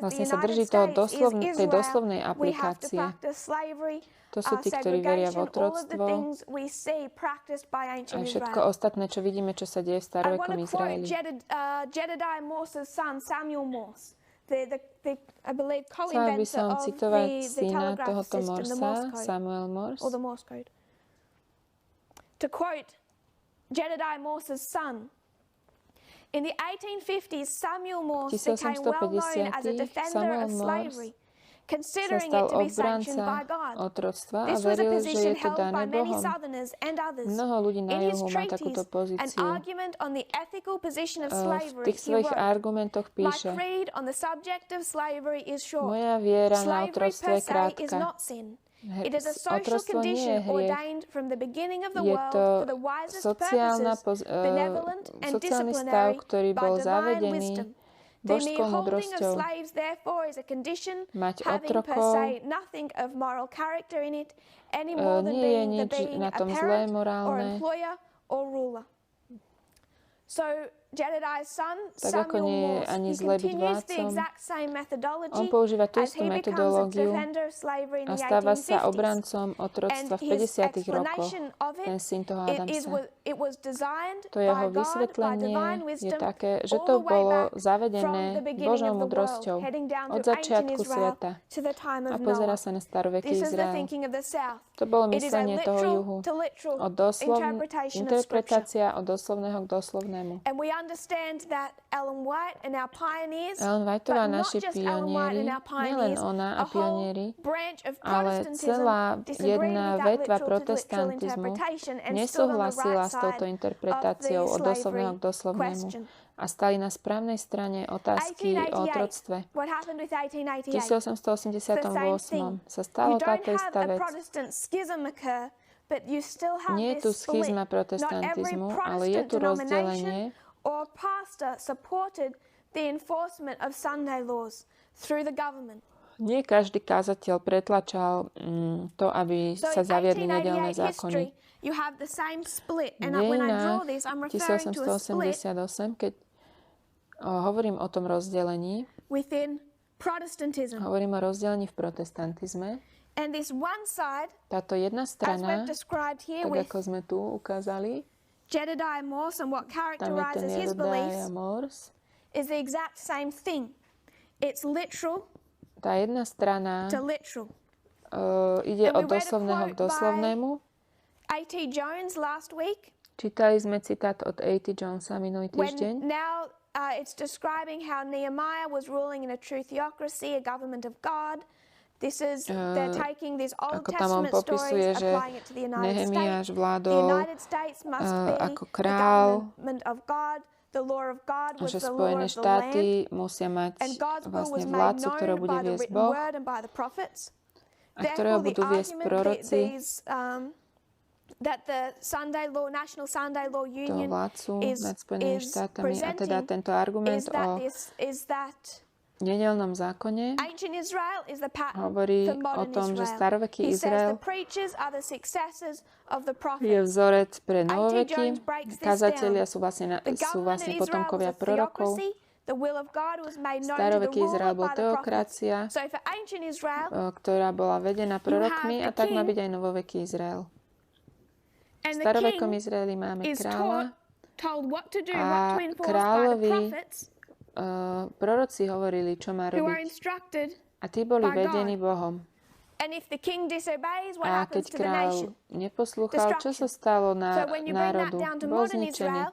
Speaker 1: vlastne sa drží tej doslovnej aplikácie. To sú tí, ktorí veria v otroctvo a všetko ostatné, čo vidíme, čo sa deje v starovekom Izraeli. Chcela by som citovať syna tohoto Morsa, Samuel Morse.
Speaker 2: To quote Jedediah Morse's son, in the 1850s, Samuel Morse became well known as a defender of slavery, considering it to be sanctioned by God. This was a position held by many Southerners and others. In his treatise, An Argument on the Ethical Position of Slavery, he wrote, My creed on the subject of slavery is short. Slavery per se is not sin. It is a social condition ordained from the beginning of the world for the wisest purposes, benevolent and disciplinary by divine wisdom. The mere holding of slaves, therefore, is a condition having per se nothing of moral character in it, any more than being a parent or employer or ruler. So Jedediah's son, Samuel Morse, he continues the exact same methodology as he becomes a defender of slavery in the 1850s.
Speaker 1: Otroctva v 50. rokoch. Ten syn toho Adamsa. To jeho vysvetlenie je také, že to bolo zavedené Božou múdrosťou od začiatku sveta a pozerá sa na staroveký Izrael. To bolo myslenie toho juhu. Interpretácia od doslovného k doslovnému.
Speaker 2: understand that Ellen White and our pioneers,
Speaker 1: Ellen Whiteová,
Speaker 2: but not
Speaker 1: naši
Speaker 2: just Ellen White
Speaker 1: pionieri,
Speaker 2: and our
Speaker 1: nielen
Speaker 2: pioneers,
Speaker 1: ona a
Speaker 2: a whole
Speaker 1: pionieri,
Speaker 2: branch of
Speaker 1: ale
Speaker 2: Protestantism
Speaker 1: celá
Speaker 2: disagreed
Speaker 1: jedna
Speaker 2: with that
Speaker 1: vetva
Speaker 2: literal to literal
Speaker 1: protestantizmu
Speaker 2: interpretation and stood on the
Speaker 1: nesúhlasila
Speaker 2: right
Speaker 1: s touto
Speaker 2: side
Speaker 1: interpretáciou
Speaker 2: of
Speaker 1: od
Speaker 2: the
Speaker 1: doslovného
Speaker 2: slavery
Speaker 1: k doslovnému
Speaker 2: question.
Speaker 1: a stali na správnej strane otázky o otroctve.
Speaker 2: What happened with
Speaker 1: V
Speaker 2: 1888?
Speaker 1: 1888 sa stala
Speaker 2: You don't
Speaker 1: táto
Speaker 2: have
Speaker 1: istá
Speaker 2: a
Speaker 1: vec.
Speaker 2: Protestant schism occur, but you still have
Speaker 1: Nie je tu
Speaker 2: this split.
Speaker 1: schizma
Speaker 2: Not every
Speaker 1: protestantizmu, ale je
Speaker 2: Protestant
Speaker 1: tu rozdelenie.
Speaker 2: denomination or pastor supported the enforcement of Sunday laws through the government.
Speaker 1: Nie každý kázateľ pretlačal to, aby sa zaviedli nedeľné zákony.
Speaker 2: You have the same split.
Speaker 1: V
Speaker 2: And when I draw
Speaker 1: dejinách
Speaker 2: this, I'm referring to a split
Speaker 1: 1888, keď hovorím o tom rozdelení,
Speaker 2: within Protestantism.
Speaker 1: hovorím o rozdelení v protestantizme.
Speaker 2: And this one side,
Speaker 1: Táto jedna
Speaker 2: as
Speaker 1: strana,
Speaker 2: we've described here
Speaker 1: tak
Speaker 2: with
Speaker 1: ako sme tu ukázali,
Speaker 2: Jedediah Morse and what
Speaker 1: tam je ten
Speaker 2: characterizes his beliefs,
Speaker 1: Jedediah Morse.
Speaker 2: is the exact same thing. It's literal
Speaker 1: Tá jedna strana
Speaker 2: to literal.
Speaker 1: ide
Speaker 2: And
Speaker 1: od
Speaker 2: we read a
Speaker 1: doslovného k
Speaker 2: quote by
Speaker 1: doslovnému.
Speaker 2: A.T. Jones last week.
Speaker 1: Čítali sme citát od A.T. Jonesa minulý
Speaker 2: When
Speaker 1: týždeň.
Speaker 2: now it's describing how Nehemiah was ruling in a true theocracy, a government of God. This is, they're taking these Old
Speaker 1: Ako tam on
Speaker 2: Testament
Speaker 1: popisuje,
Speaker 2: stories,
Speaker 1: že
Speaker 2: applying it to the United
Speaker 1: Nehemiáš
Speaker 2: States. The
Speaker 1: vládol
Speaker 2: United States must be
Speaker 1: ako
Speaker 2: the
Speaker 1: král,
Speaker 2: government of God. The law of God was
Speaker 1: že
Speaker 2: the law
Speaker 1: Spojené
Speaker 2: of the
Speaker 1: štáty
Speaker 2: land.
Speaker 1: musia mať
Speaker 2: And God's will was
Speaker 1: vlastne
Speaker 2: made
Speaker 1: vládcu, ktorého
Speaker 2: known
Speaker 1: bude
Speaker 2: by the
Speaker 1: viesť
Speaker 2: written
Speaker 1: Boh
Speaker 2: word and by the prophets.
Speaker 1: a ktorého
Speaker 2: Therefore,
Speaker 1: budú
Speaker 2: the
Speaker 1: viesť
Speaker 2: argument
Speaker 1: proroci,
Speaker 2: that the Sunday law, National Sunday Law
Speaker 1: toho
Speaker 2: Union
Speaker 1: vládcu nad Spojenými štátami. A teda tento argument o nedeľnom zákone
Speaker 2: ancient Israel is the pattern
Speaker 1: hovorí
Speaker 2: for
Speaker 1: o
Speaker 2: modern
Speaker 1: tom, že
Speaker 2: Israel.
Speaker 1: staroveký
Speaker 2: He says
Speaker 1: Izrael
Speaker 2: the preachers are the successors of the
Speaker 1: je
Speaker 2: prophets.
Speaker 1: vzorec pre
Speaker 2: A.T.
Speaker 1: novoveky.
Speaker 2: Jones breaks this
Speaker 1: Kazatelia
Speaker 2: down.
Speaker 1: sú vlastne
Speaker 2: The government in Israel was
Speaker 1: potomkovia
Speaker 2: a
Speaker 1: prorokov.
Speaker 2: theocracy. The will of God was made known to the
Speaker 1: Staroveký Izrael
Speaker 2: ruler
Speaker 1: bol
Speaker 2: by the prophets.
Speaker 1: teokracia,
Speaker 2: So for ancient Israel,
Speaker 1: ktorá bola vedená prorokmi,
Speaker 2: have
Speaker 1: a
Speaker 2: the
Speaker 1: tak má
Speaker 2: king,
Speaker 1: byť aj novoveký Izrael. V
Speaker 2: and the
Speaker 1: starovekom
Speaker 2: king
Speaker 1: Izraeli máme
Speaker 2: is
Speaker 1: kráľa
Speaker 2: told what to do,
Speaker 1: a
Speaker 2: what to enforce by the
Speaker 1: kráľovi
Speaker 2: prophets
Speaker 1: proroci hovorili, čo má
Speaker 2: who are
Speaker 1: robiť.
Speaker 2: instructed.
Speaker 1: A tí boli
Speaker 2: by
Speaker 1: vedení
Speaker 2: God.
Speaker 1: Bohom.
Speaker 2: And if the king disobeys, what
Speaker 1: A
Speaker 2: happens
Speaker 1: keď
Speaker 2: to the
Speaker 1: kráľ
Speaker 2: nation?
Speaker 1: neposlúchal, čo sa stalo
Speaker 2: So when you bring that
Speaker 1: národu?
Speaker 2: down to
Speaker 1: Bol
Speaker 2: modern
Speaker 1: zničený.
Speaker 2: Israel,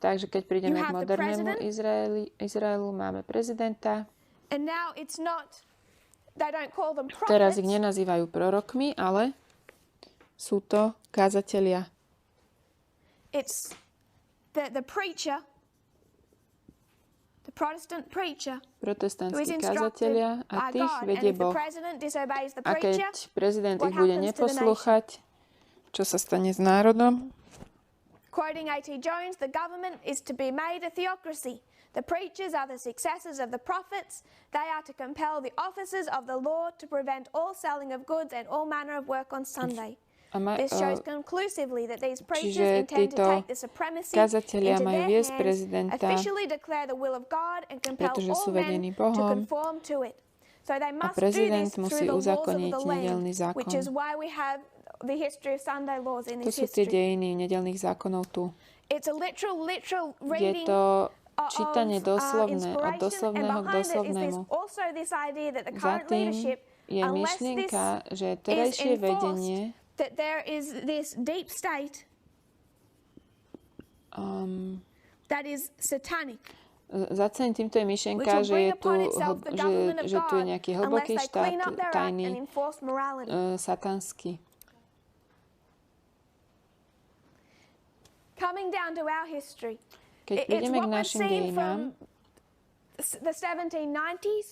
Speaker 1: Takže keď prídeme
Speaker 2: you
Speaker 1: k
Speaker 2: have the
Speaker 1: modernému
Speaker 2: president.
Speaker 1: Izraelu, máme prezidenta.
Speaker 2: And now it's not, they don't call them
Speaker 1: Teraz
Speaker 2: prophets.
Speaker 1: ich nenazývajú prorokmi, ale sú to kázatelia.
Speaker 2: It's the preacher, the Protestant preacher, who is
Speaker 1: Protestantskí
Speaker 2: instructed
Speaker 1: kázatelia
Speaker 2: by
Speaker 1: a tých
Speaker 2: God. And
Speaker 1: vedie
Speaker 2: if the
Speaker 1: Boh.
Speaker 2: president disobeys the
Speaker 1: A
Speaker 2: preacher,
Speaker 1: keď prezident
Speaker 2: what
Speaker 1: ich bude
Speaker 2: happens to the
Speaker 1: neposlúchať, čo sa stane s národom?
Speaker 2: quoting A.T. Jones, the government is to be made a theocracy. The preachers are the successors of the prophets. They are to compel the officers of the law to prevent all selling of goods and all manner of work on Sunday. This shows conclusively that these preachers intend to take the supremacy
Speaker 1: kazatelia
Speaker 2: into
Speaker 1: majú
Speaker 2: their
Speaker 1: viesť
Speaker 2: hands,
Speaker 1: prezidenta,
Speaker 2: officially declare the will of God and compel
Speaker 1: pretože sú
Speaker 2: all
Speaker 1: vedení
Speaker 2: men to
Speaker 1: Bohom.
Speaker 2: conform to it. So they
Speaker 1: A
Speaker 2: must do
Speaker 1: prezident
Speaker 2: this
Speaker 1: musí
Speaker 2: through the laws of
Speaker 1: uzakoniť
Speaker 2: the
Speaker 1: nedeľný
Speaker 2: land, which is
Speaker 1: zákon.
Speaker 2: why we have the history of Sunday laws in
Speaker 1: To
Speaker 2: this
Speaker 1: sú tie
Speaker 2: history.
Speaker 1: dejiny nedeľných zákonov tu.
Speaker 2: It's a literal
Speaker 1: Je
Speaker 2: reading
Speaker 1: to čítanie
Speaker 2: of
Speaker 1: doslovné, od
Speaker 2: inspiration, and
Speaker 1: doslovného k
Speaker 2: behind it is
Speaker 1: doslovnému.
Speaker 2: also this idea that the
Speaker 1: Za
Speaker 2: current
Speaker 1: tým
Speaker 2: leadership,
Speaker 1: je
Speaker 2: unless this
Speaker 1: myšlienka, že
Speaker 2: is
Speaker 1: terajšie
Speaker 2: enforced,
Speaker 1: vedenie
Speaker 2: that there is this deep state that is satanic.
Speaker 1: za celým týmto je myšlienka, že je tu, že tu je nejaký hlboký štát, tajný, satanský.
Speaker 2: Coming down to our history,
Speaker 1: Keď
Speaker 2: it's
Speaker 1: prídeme
Speaker 2: what
Speaker 1: k
Speaker 2: we've
Speaker 1: našim
Speaker 2: seen
Speaker 1: dejinám,
Speaker 2: from the 1790s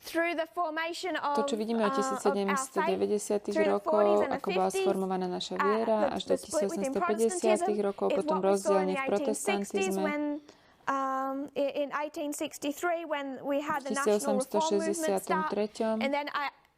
Speaker 2: through the formation
Speaker 1: to,
Speaker 2: of
Speaker 1: čo vidíme od
Speaker 2: our faith,
Speaker 1: 1790.
Speaker 2: through the 40s
Speaker 1: rokov,
Speaker 2: and the
Speaker 1: ako bola
Speaker 2: 50s,
Speaker 1: sformovaná naša viera, až do
Speaker 2: the split within
Speaker 1: 1850. rokov,
Speaker 2: is
Speaker 1: potom
Speaker 2: what we saw in
Speaker 1: rozdelenie
Speaker 2: the
Speaker 1: v
Speaker 2: 1860s
Speaker 1: protestantizme.
Speaker 2: when in 1863 when we had the national reform movement start,
Speaker 1: 1863.
Speaker 2: and then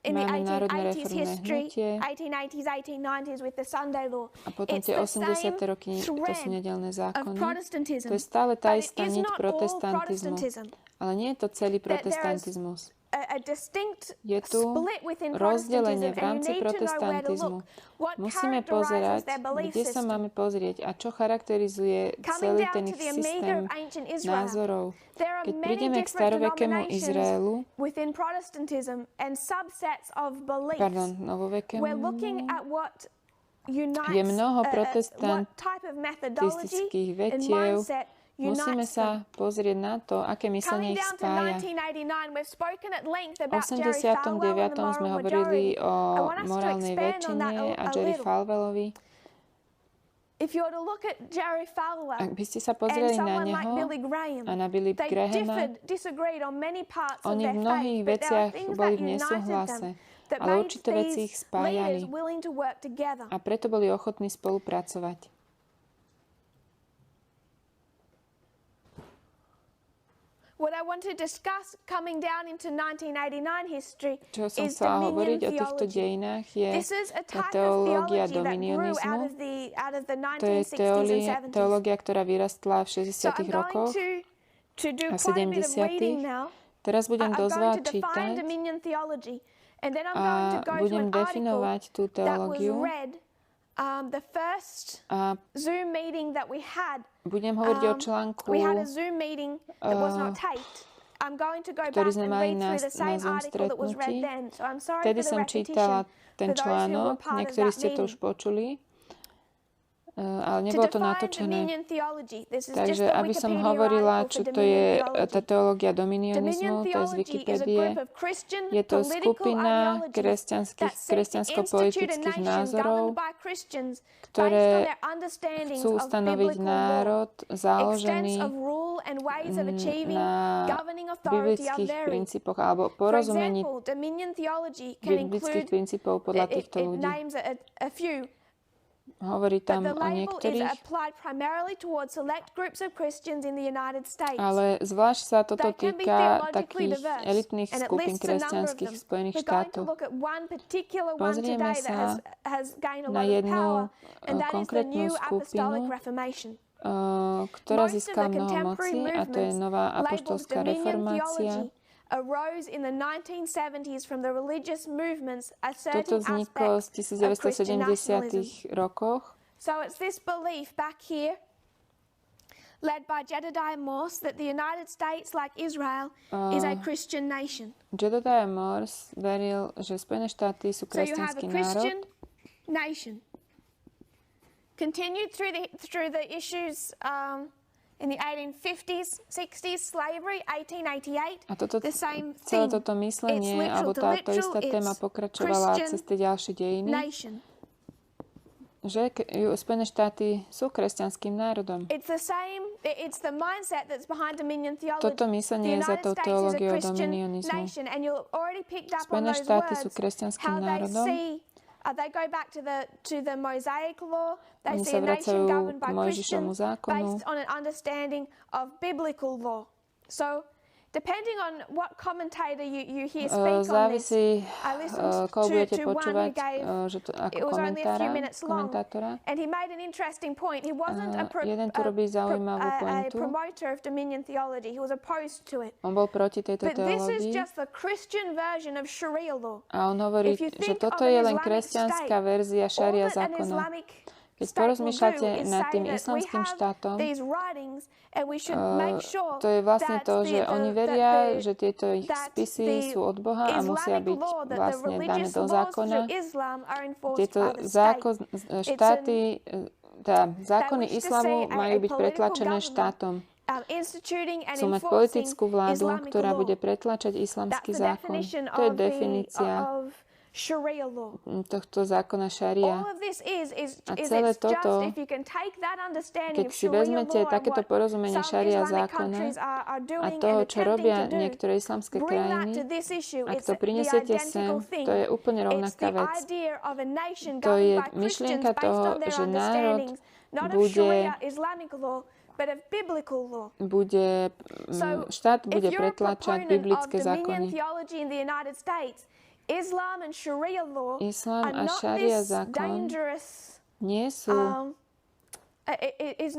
Speaker 2: in the
Speaker 1: Máme národné
Speaker 2: 1880s
Speaker 1: reformné
Speaker 2: history,
Speaker 1: hnutie
Speaker 2: 1880s, 1890s with the Sunday law.
Speaker 1: a potom
Speaker 2: It's
Speaker 1: tie
Speaker 2: the
Speaker 1: 80.
Speaker 2: same
Speaker 1: roky, to sú
Speaker 2: thread
Speaker 1: nedeľné
Speaker 2: of
Speaker 1: zákony.
Speaker 2: Protestantism,
Speaker 1: To je stále tá
Speaker 2: but it
Speaker 1: istá
Speaker 2: is
Speaker 1: niť
Speaker 2: not all
Speaker 1: protestantizmu.
Speaker 2: Protestantism.
Speaker 1: Ale nie je to celý
Speaker 2: There is
Speaker 1: protestantizmus.
Speaker 2: a distinct
Speaker 1: Je tu
Speaker 2: split within
Speaker 1: rozdelenie
Speaker 2: Protestantism,
Speaker 1: v rámci
Speaker 2: and you need to know where to
Speaker 1: protestantizmu.
Speaker 2: look. What
Speaker 1: Musíme
Speaker 2: characterizes
Speaker 1: pozerať,
Speaker 2: their belief
Speaker 1: kde sa
Speaker 2: system.
Speaker 1: máme pozrieť a čo charakterizuje
Speaker 2: Coming
Speaker 1: celý
Speaker 2: down
Speaker 1: ten
Speaker 2: to
Speaker 1: ich
Speaker 2: the Amiga
Speaker 1: systém
Speaker 2: of ancient Israel,
Speaker 1: názorov.
Speaker 2: there are
Speaker 1: Keď
Speaker 2: many
Speaker 1: prídeme k
Speaker 2: different
Speaker 1: starovekému Izraelu,
Speaker 2: denominations within Protestantism and subsets of beliefs.
Speaker 1: novovekému,
Speaker 2: We're looking at what unites,
Speaker 1: je mnoho
Speaker 2: what type of methodology
Speaker 1: protestantistických
Speaker 2: and
Speaker 1: vetiev,
Speaker 2: mindset
Speaker 1: Musíme sa pozrieť na to, aké myslenie ich spája. V 89. sme hovorili o morálnej väčšine a Jerry Falwellovi. Ak by ste sa pozreli na neho a na Billy Grahama, oni v mnohých veciach boli v nesúhlase, ale určité veci ich spájali a preto boli ochotní spolupracovať.
Speaker 2: What I want to discuss coming down into 1989 history
Speaker 1: Čo som
Speaker 2: is
Speaker 1: chcela
Speaker 2: dominion
Speaker 1: hovoriť o týchto
Speaker 2: theology.
Speaker 1: dejinách je
Speaker 2: This is a
Speaker 1: tá
Speaker 2: type of
Speaker 1: teológia
Speaker 2: theology that grew
Speaker 1: dominionizmu.
Speaker 2: out of the
Speaker 1: To je
Speaker 2: 1960s and 70s.
Speaker 1: teológia, ktorá vyrastla v
Speaker 2: So
Speaker 1: 60.
Speaker 2: I'm
Speaker 1: rokoch
Speaker 2: going to do
Speaker 1: a
Speaker 2: quite a bit of
Speaker 1: 70.
Speaker 2: reading now.
Speaker 1: Teraz budem
Speaker 2: I'm
Speaker 1: dosť
Speaker 2: going
Speaker 1: veľa
Speaker 2: to define
Speaker 1: čítať
Speaker 2: dominion theology, and then I'm
Speaker 1: a
Speaker 2: going to go to
Speaker 1: budem
Speaker 2: an article
Speaker 1: definovať tú
Speaker 2: that was
Speaker 1: teológiu
Speaker 2: read the first
Speaker 1: a
Speaker 2: Zoom meeting that we had.
Speaker 1: budem hovoriť o článku,
Speaker 2: We had a Zoom meeting that was not taped. I'm going to go back
Speaker 1: ktorý sme
Speaker 2: and
Speaker 1: mali
Speaker 2: read
Speaker 1: na
Speaker 2: through the same
Speaker 1: Zoom
Speaker 2: article that was read
Speaker 1: stretnutí.
Speaker 2: then. So I'm sorry
Speaker 1: Vtedy
Speaker 2: for the
Speaker 1: som
Speaker 2: repetition
Speaker 1: čítala ten
Speaker 2: for those who were
Speaker 1: článok,
Speaker 2: part of
Speaker 1: niektorí
Speaker 2: that
Speaker 1: ste to už
Speaker 2: meeting.
Speaker 1: počuli, ale
Speaker 2: To
Speaker 1: nebolo to
Speaker 2: define
Speaker 1: natočené.
Speaker 2: dominion theology, this is just
Speaker 1: Takže
Speaker 2: the
Speaker 1: aby som
Speaker 2: Wikipedia
Speaker 1: hovorila,
Speaker 2: article
Speaker 1: čo
Speaker 2: for
Speaker 1: to je
Speaker 2: dominion
Speaker 1: tá
Speaker 2: theology.
Speaker 1: teológia
Speaker 2: Dominion
Speaker 1: dominionizmu, to je z
Speaker 2: theology is a
Speaker 1: Wikipédie.
Speaker 2: group of Christian
Speaker 1: Je to
Speaker 2: political
Speaker 1: skupina
Speaker 2: ideologies that seek to institute a
Speaker 1: kresťansko-politických
Speaker 2: nation
Speaker 1: názorov,
Speaker 2: governed by Christians based on
Speaker 1: ktoré
Speaker 2: their understandings
Speaker 1: chcú
Speaker 2: of
Speaker 1: ustanoviť
Speaker 2: biblical law,
Speaker 1: národ založený
Speaker 2: extents of rule and ways of achieving
Speaker 1: na
Speaker 2: governing authority of
Speaker 1: biblických
Speaker 2: their
Speaker 1: princípoch alebo
Speaker 2: For
Speaker 1: porozumení
Speaker 2: example, dominion theology can
Speaker 1: biblických
Speaker 2: include
Speaker 1: princípov podľa týchto
Speaker 2: it
Speaker 1: ľudí.
Speaker 2: names a few.
Speaker 1: Hovorí
Speaker 2: But
Speaker 1: tam
Speaker 2: the
Speaker 1: o
Speaker 2: label is
Speaker 1: niektorých,
Speaker 2: applied primarily towards select groups of Christians in the United States.
Speaker 1: ale zvlášť sa toto
Speaker 2: They can be
Speaker 1: týka
Speaker 2: theologically
Speaker 1: takých
Speaker 2: diverse,
Speaker 1: elitných
Speaker 2: and it
Speaker 1: skupín
Speaker 2: lists a number of
Speaker 1: kresťanských
Speaker 2: them.
Speaker 1: v Spojených
Speaker 2: We're going to
Speaker 1: štátoch.
Speaker 2: look at one particular one
Speaker 1: Pozrieme
Speaker 2: today
Speaker 1: sa
Speaker 2: that has gained a
Speaker 1: na
Speaker 2: lot of
Speaker 1: jednu
Speaker 2: power, and that is the
Speaker 1: konkrétnu
Speaker 2: New Apostolic
Speaker 1: skupinu,
Speaker 2: Reformation.
Speaker 1: ktorá
Speaker 2: Most of
Speaker 1: získala
Speaker 2: the
Speaker 1: mnoho
Speaker 2: contemporary
Speaker 1: moci, a to je
Speaker 2: movements
Speaker 1: nová
Speaker 2: labeled
Speaker 1: apoštolská
Speaker 2: dominion
Speaker 1: reformácia.
Speaker 2: theology arose in the 1970s from the religious movements asserting
Speaker 1: Toto vzniklo v
Speaker 2: aspects of Christian
Speaker 1: 1970.
Speaker 2: nationalism.
Speaker 1: rokoch.
Speaker 2: So it's this belief back here, led by Jedediah Morse, that the United States, like Israel, is a Christian nation.
Speaker 1: Jedediah Morse veril, že Spojené štáty sú
Speaker 2: So you have a
Speaker 1: kresťanský
Speaker 2: Christian
Speaker 1: národ.
Speaker 2: nation. Continued through the issues in the 1850s, 60s, slavery, 1888,
Speaker 1: A toto,
Speaker 2: the same
Speaker 1: celé
Speaker 2: thing.
Speaker 1: toto myslenie,
Speaker 2: It's
Speaker 1: alebo
Speaker 2: literal
Speaker 1: táto istá
Speaker 2: it's
Speaker 1: téma pokračovala
Speaker 2: Christian
Speaker 1: cez tie ďalšie dejiny,
Speaker 2: nation.
Speaker 1: že Spojené štáty sú kresťanským národom.
Speaker 2: It's the same, it's the mindset that's behind dominion theology.
Speaker 1: Toto myslenie je za tou teológiou dominionizmu.
Speaker 2: Nation, and you'll already picked up on
Speaker 1: Spojené
Speaker 2: those
Speaker 1: štáty sú
Speaker 2: words,
Speaker 1: kresťanským
Speaker 2: how they
Speaker 1: národom.
Speaker 2: see, they go back to the Mosaic law. They
Speaker 1: Oni
Speaker 2: see
Speaker 1: sa
Speaker 2: a nation
Speaker 1: vracajú
Speaker 2: governed
Speaker 1: k
Speaker 2: by
Speaker 1: Mojžišovmu
Speaker 2: Christians
Speaker 1: zákonu.
Speaker 2: based on an understanding of biblical law. So, depending on what commentator you hear speak on this,
Speaker 1: Závisí,
Speaker 2: I listened
Speaker 1: koho budete
Speaker 2: to one
Speaker 1: počúvať,
Speaker 2: who gave,
Speaker 1: že to ako
Speaker 2: it was only a few minutes long,
Speaker 1: komentátora.
Speaker 2: and he made an interesting point. He wasn't
Speaker 1: Jeden tu robí zaujímavú
Speaker 2: a
Speaker 1: pointu.
Speaker 2: promoter of dominion theology. He was opposed to it.
Speaker 1: On bol proti tejto
Speaker 2: But this is
Speaker 1: teológii
Speaker 2: just the Christian version of Sharia law.
Speaker 1: a on hovorí,
Speaker 2: If you
Speaker 1: že
Speaker 2: think
Speaker 1: toto
Speaker 2: of
Speaker 1: je
Speaker 2: an
Speaker 1: len
Speaker 2: Islamic
Speaker 1: kresťanská
Speaker 2: state,
Speaker 1: verzia
Speaker 2: All
Speaker 1: šaria
Speaker 2: that an
Speaker 1: zákona.
Speaker 2: Islamic
Speaker 1: Keď
Speaker 2: state will
Speaker 1: porozmýšľate
Speaker 2: do is
Speaker 1: nad
Speaker 2: say
Speaker 1: tým
Speaker 2: that we
Speaker 1: islamským
Speaker 2: have
Speaker 1: štátom,
Speaker 2: these writings and we should make sure
Speaker 1: to je vlastne
Speaker 2: that
Speaker 1: to, že oni veria, že tieto ich
Speaker 2: that
Speaker 1: spisy
Speaker 2: the
Speaker 1: sú od Boha a musia
Speaker 2: Islamic
Speaker 1: byť
Speaker 2: law, that the
Speaker 1: vlastne dané
Speaker 2: religious
Speaker 1: do
Speaker 2: laws
Speaker 1: zákona.
Speaker 2: through Islam are enforced
Speaker 1: Tieto
Speaker 2: by the state.
Speaker 1: štáty, zákony
Speaker 2: wish to
Speaker 1: islamu
Speaker 2: see a
Speaker 1: majú byť
Speaker 2: political
Speaker 1: pretlačené
Speaker 2: government
Speaker 1: štátom.
Speaker 2: Instituting and
Speaker 1: Chcú mať
Speaker 2: enforcing
Speaker 1: politickú vládu,
Speaker 2: Islamic
Speaker 1: ktorá
Speaker 2: law.
Speaker 1: bude pretlačať islamský
Speaker 2: That's the
Speaker 1: zákon.
Speaker 2: definition
Speaker 1: To je
Speaker 2: of
Speaker 1: definícia
Speaker 2: of Sharia law.
Speaker 1: tohto zákona šaria.
Speaker 2: All of this is
Speaker 1: A
Speaker 2: it's
Speaker 1: celé
Speaker 2: just
Speaker 1: toto,
Speaker 2: if you can take that understanding
Speaker 1: keď
Speaker 2: of
Speaker 1: si
Speaker 2: Sharia
Speaker 1: vezmete
Speaker 2: law
Speaker 1: takéto
Speaker 2: and what
Speaker 1: porozumenie
Speaker 2: some
Speaker 1: šaria
Speaker 2: Islamic
Speaker 1: zákona
Speaker 2: countries are
Speaker 1: a
Speaker 2: doing
Speaker 1: toho,
Speaker 2: and
Speaker 1: čo
Speaker 2: attempting
Speaker 1: robia
Speaker 2: to do,
Speaker 1: niektoré islamské
Speaker 2: bring that
Speaker 1: krajiny,
Speaker 2: to this issue.
Speaker 1: ak
Speaker 2: It's
Speaker 1: to
Speaker 2: the
Speaker 1: prinesiete
Speaker 2: identical
Speaker 1: sem,
Speaker 2: thing.
Speaker 1: to je úplne
Speaker 2: It's
Speaker 1: rovnaká
Speaker 2: the
Speaker 1: vec.
Speaker 2: idea of a nation
Speaker 1: To je
Speaker 2: governed by Christians
Speaker 1: myšlienka
Speaker 2: based
Speaker 1: toho,
Speaker 2: on their
Speaker 1: že národ
Speaker 2: understandings, not of
Speaker 1: bude
Speaker 2: Sharia Islamic law, but of biblical law.
Speaker 1: Štát bude
Speaker 2: if you're a
Speaker 1: pretlačať
Speaker 2: proponent
Speaker 1: biblické
Speaker 2: of dominion
Speaker 1: zákony.
Speaker 2: theology in the United States, Islam and Sharia law
Speaker 1: Islám
Speaker 2: are
Speaker 1: a
Speaker 2: not
Speaker 1: šaria
Speaker 2: this
Speaker 1: zákon
Speaker 2: dangerous.
Speaker 1: nie sú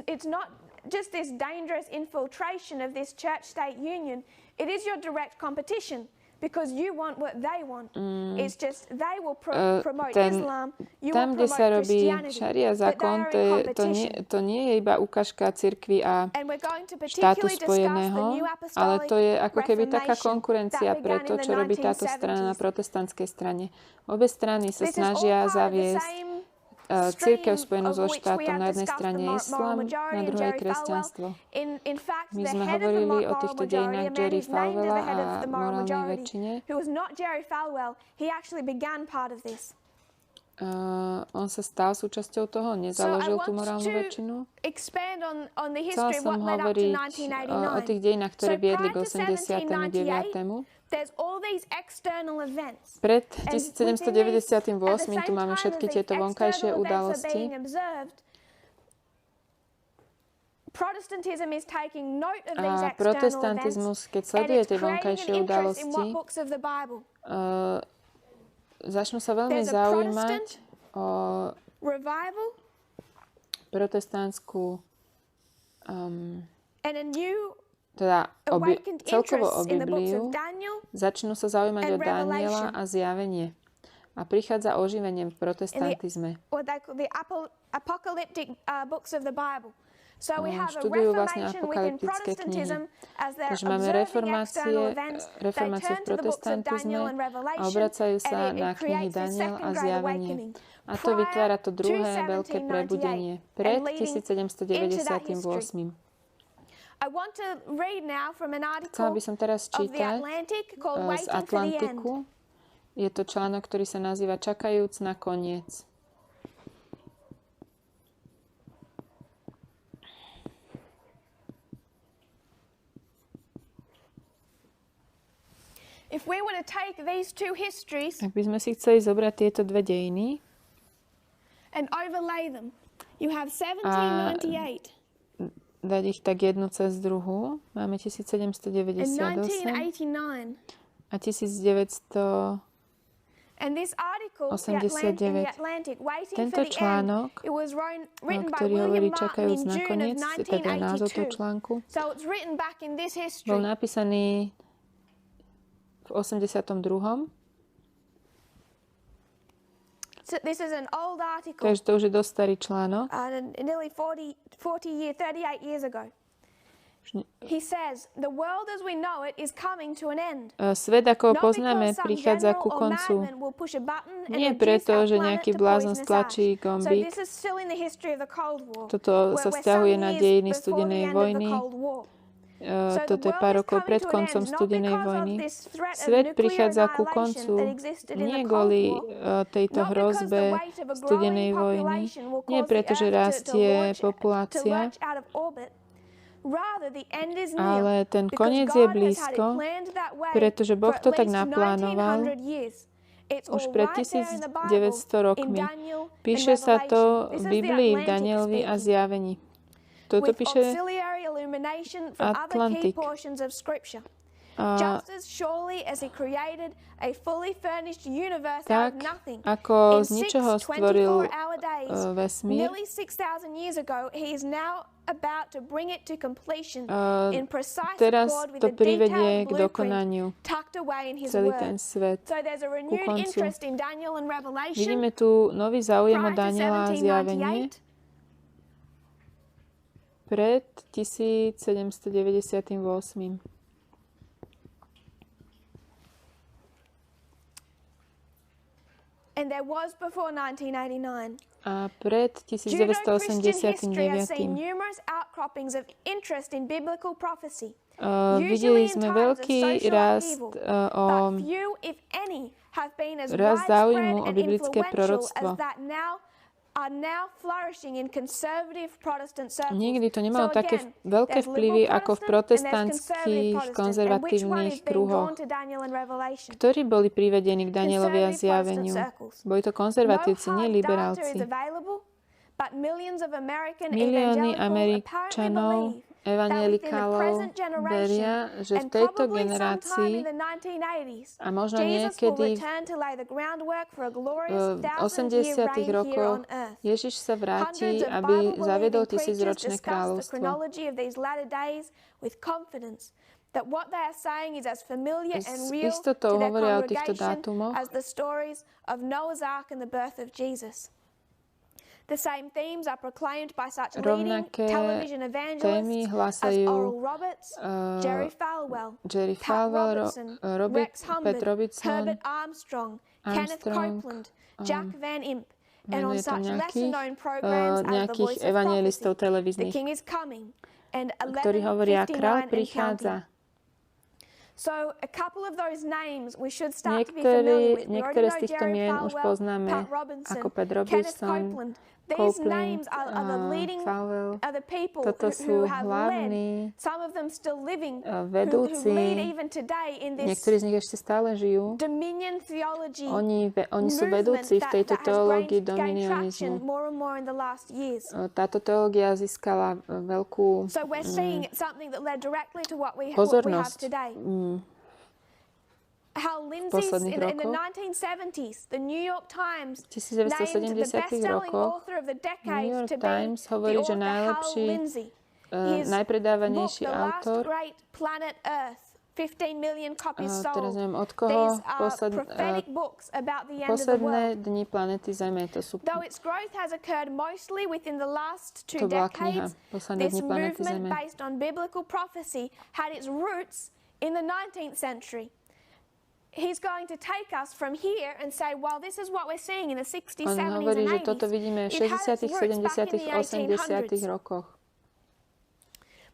Speaker 2: It's not just this dangerous infiltration of this church-state union. It is your direct competition because you want what they want. It's just they will promote Islam, you
Speaker 1: tam,
Speaker 2: will
Speaker 1: kde sa
Speaker 2: promote
Speaker 1: robí
Speaker 2: Christianity.
Speaker 1: šaria
Speaker 2: But they
Speaker 1: zákon,
Speaker 2: are in competition.
Speaker 1: to nie je iba ukážka cirkvi a
Speaker 2: And we're going to
Speaker 1: štátu
Speaker 2: particularly discuss the
Speaker 1: spojeného,
Speaker 2: New
Speaker 1: ale
Speaker 2: Apostolic
Speaker 1: to je ako keby taká
Speaker 2: Reformation
Speaker 1: konkurencia
Speaker 2: that
Speaker 1: pre
Speaker 2: began
Speaker 1: to,
Speaker 2: in the
Speaker 1: čo robí táto strana na
Speaker 2: 1970s.
Speaker 1: protestantskej strane. Obe strany sa
Speaker 2: This is all
Speaker 1: snažia
Speaker 2: part of the
Speaker 1: zaviesť
Speaker 2: same
Speaker 1: cirkev spojenú so štátom. Na jednej strane islám, na druhej kresťanstvo. My sme hovorili o týchto dejinách Jerry Falwella a morálnej väčšine. On sa stal súčasťou toho, nezaložil tú morálnu väčšinu. Chcela som hovoriť o tých dejinách, ktoré viedli k 89. Pred 1798 tu máme všetky tieto vonkajšie udalosti. A protestantizmus, keď sleduje tie vonkajšie udalosti, začnú sa veľmi zaujímať o protestantskú teda celkovo o Bibliu, začnú sa zaujímať o Daniela a zjavenie. A prichádza oživenie v protestantizme. Študujú vlastne apokalyptické knihy. Takže máme reformáciu v protestantizme a obracajú sa na knihy Daniel a zjavenie. A to vytvára to druhé veľké prebudenie pred 1798. Chcela by som teraz čítať z Atlantiku. Je to článok, ktorý sa nazýva Čakajúc na koniec. Ak by sme si chceli zobrať tieto dve dejiny a dať ich tak jednu cez druhú, máme 1798 a 1989. Tento článok, ktorý hovorí Čakajúc na koniec, teda názov toho článku, bol napísaný v 82. Takže to už je dosť starý článok.
Speaker 2: Nearly 38 years ago. He says, the world as we know it is coming to an end.
Speaker 1: Svet, ako ho poznáme, prichádza ku koncu. Nie preto, že nejaký blázon stlačí gombík. Toto sa vzťahuje na dejiny studenej vojny. Toto je pár rokov pred koncom studenej vojny. Svet prichádza ku koncu nie kvôli tejto hrozbe studenej vojny, nie preto, že rastie populácia, ale ten koniec je blízko, pretože Boh to tak naplánoval už pred 1900 rokmi. Píše sa to v Biblii, v Danielovi a zjavení. Toto píše Atlantik. Tak, ako z ničoho stvoril vesmír, teraz to privedie k dokonaniu celý ten svet ku koncu. Vidíme tu nový záujem o Daniela a zjavenie pred 1798.
Speaker 2: And there was before 1989.
Speaker 1: A pred 1989. Videli sme veľký rast rast záujmu o biblické proroctvo. Nikdy to nemalo také veľké vplyvy ako v protestantských konzervatívnych kruhoch, ktorí boli privedení k Danielovi a zjaveniu. Boli to konzervatívci, nie liberálci. Milióny Američanov, evangelikálov veria, že v tejto generácii a možno niekedy v 80. rokoch Ježiš sa vráti, aby zaviedol 1000-ročné kráľovstvo. S istotou hovoria o týchto dátumoch.
Speaker 2: The same themes are proclaimed by such leading television evangelists as Oral Roberts, Jerry Falwell, Pat Robertson, Rex Humbard, Herbert Armstrong, Kenneth Copeland, Jack Van Impe,
Speaker 1: menuje tam nejakých evangelistov televíznych, ktorí hovoria, kráľ prichádza. Niektoré z týchto mien už poznáme, ako Pat Robertson, Copeland, Powell. Toto sú hlavní vedúci. Niektorí z nich ešte stále žijú. Oni sú vedúci v tejto teológii dominionizmu. Táto teológia získala veľkú pozornosť v posledných rokoch. V 1970 rokoch New York Times hovorí, že najlepší, najpredávanejší autor, teraz neviem od koho, posledné dni planety Zeme, to bola kniha Posledné dni planety Zeme.
Speaker 2: He's going to take us from here and say, well, this is what we're seeing in the 60s, 70s,
Speaker 1: and 80s. On hovorí, že toto vidíme v 60., 70., 80. rokoch.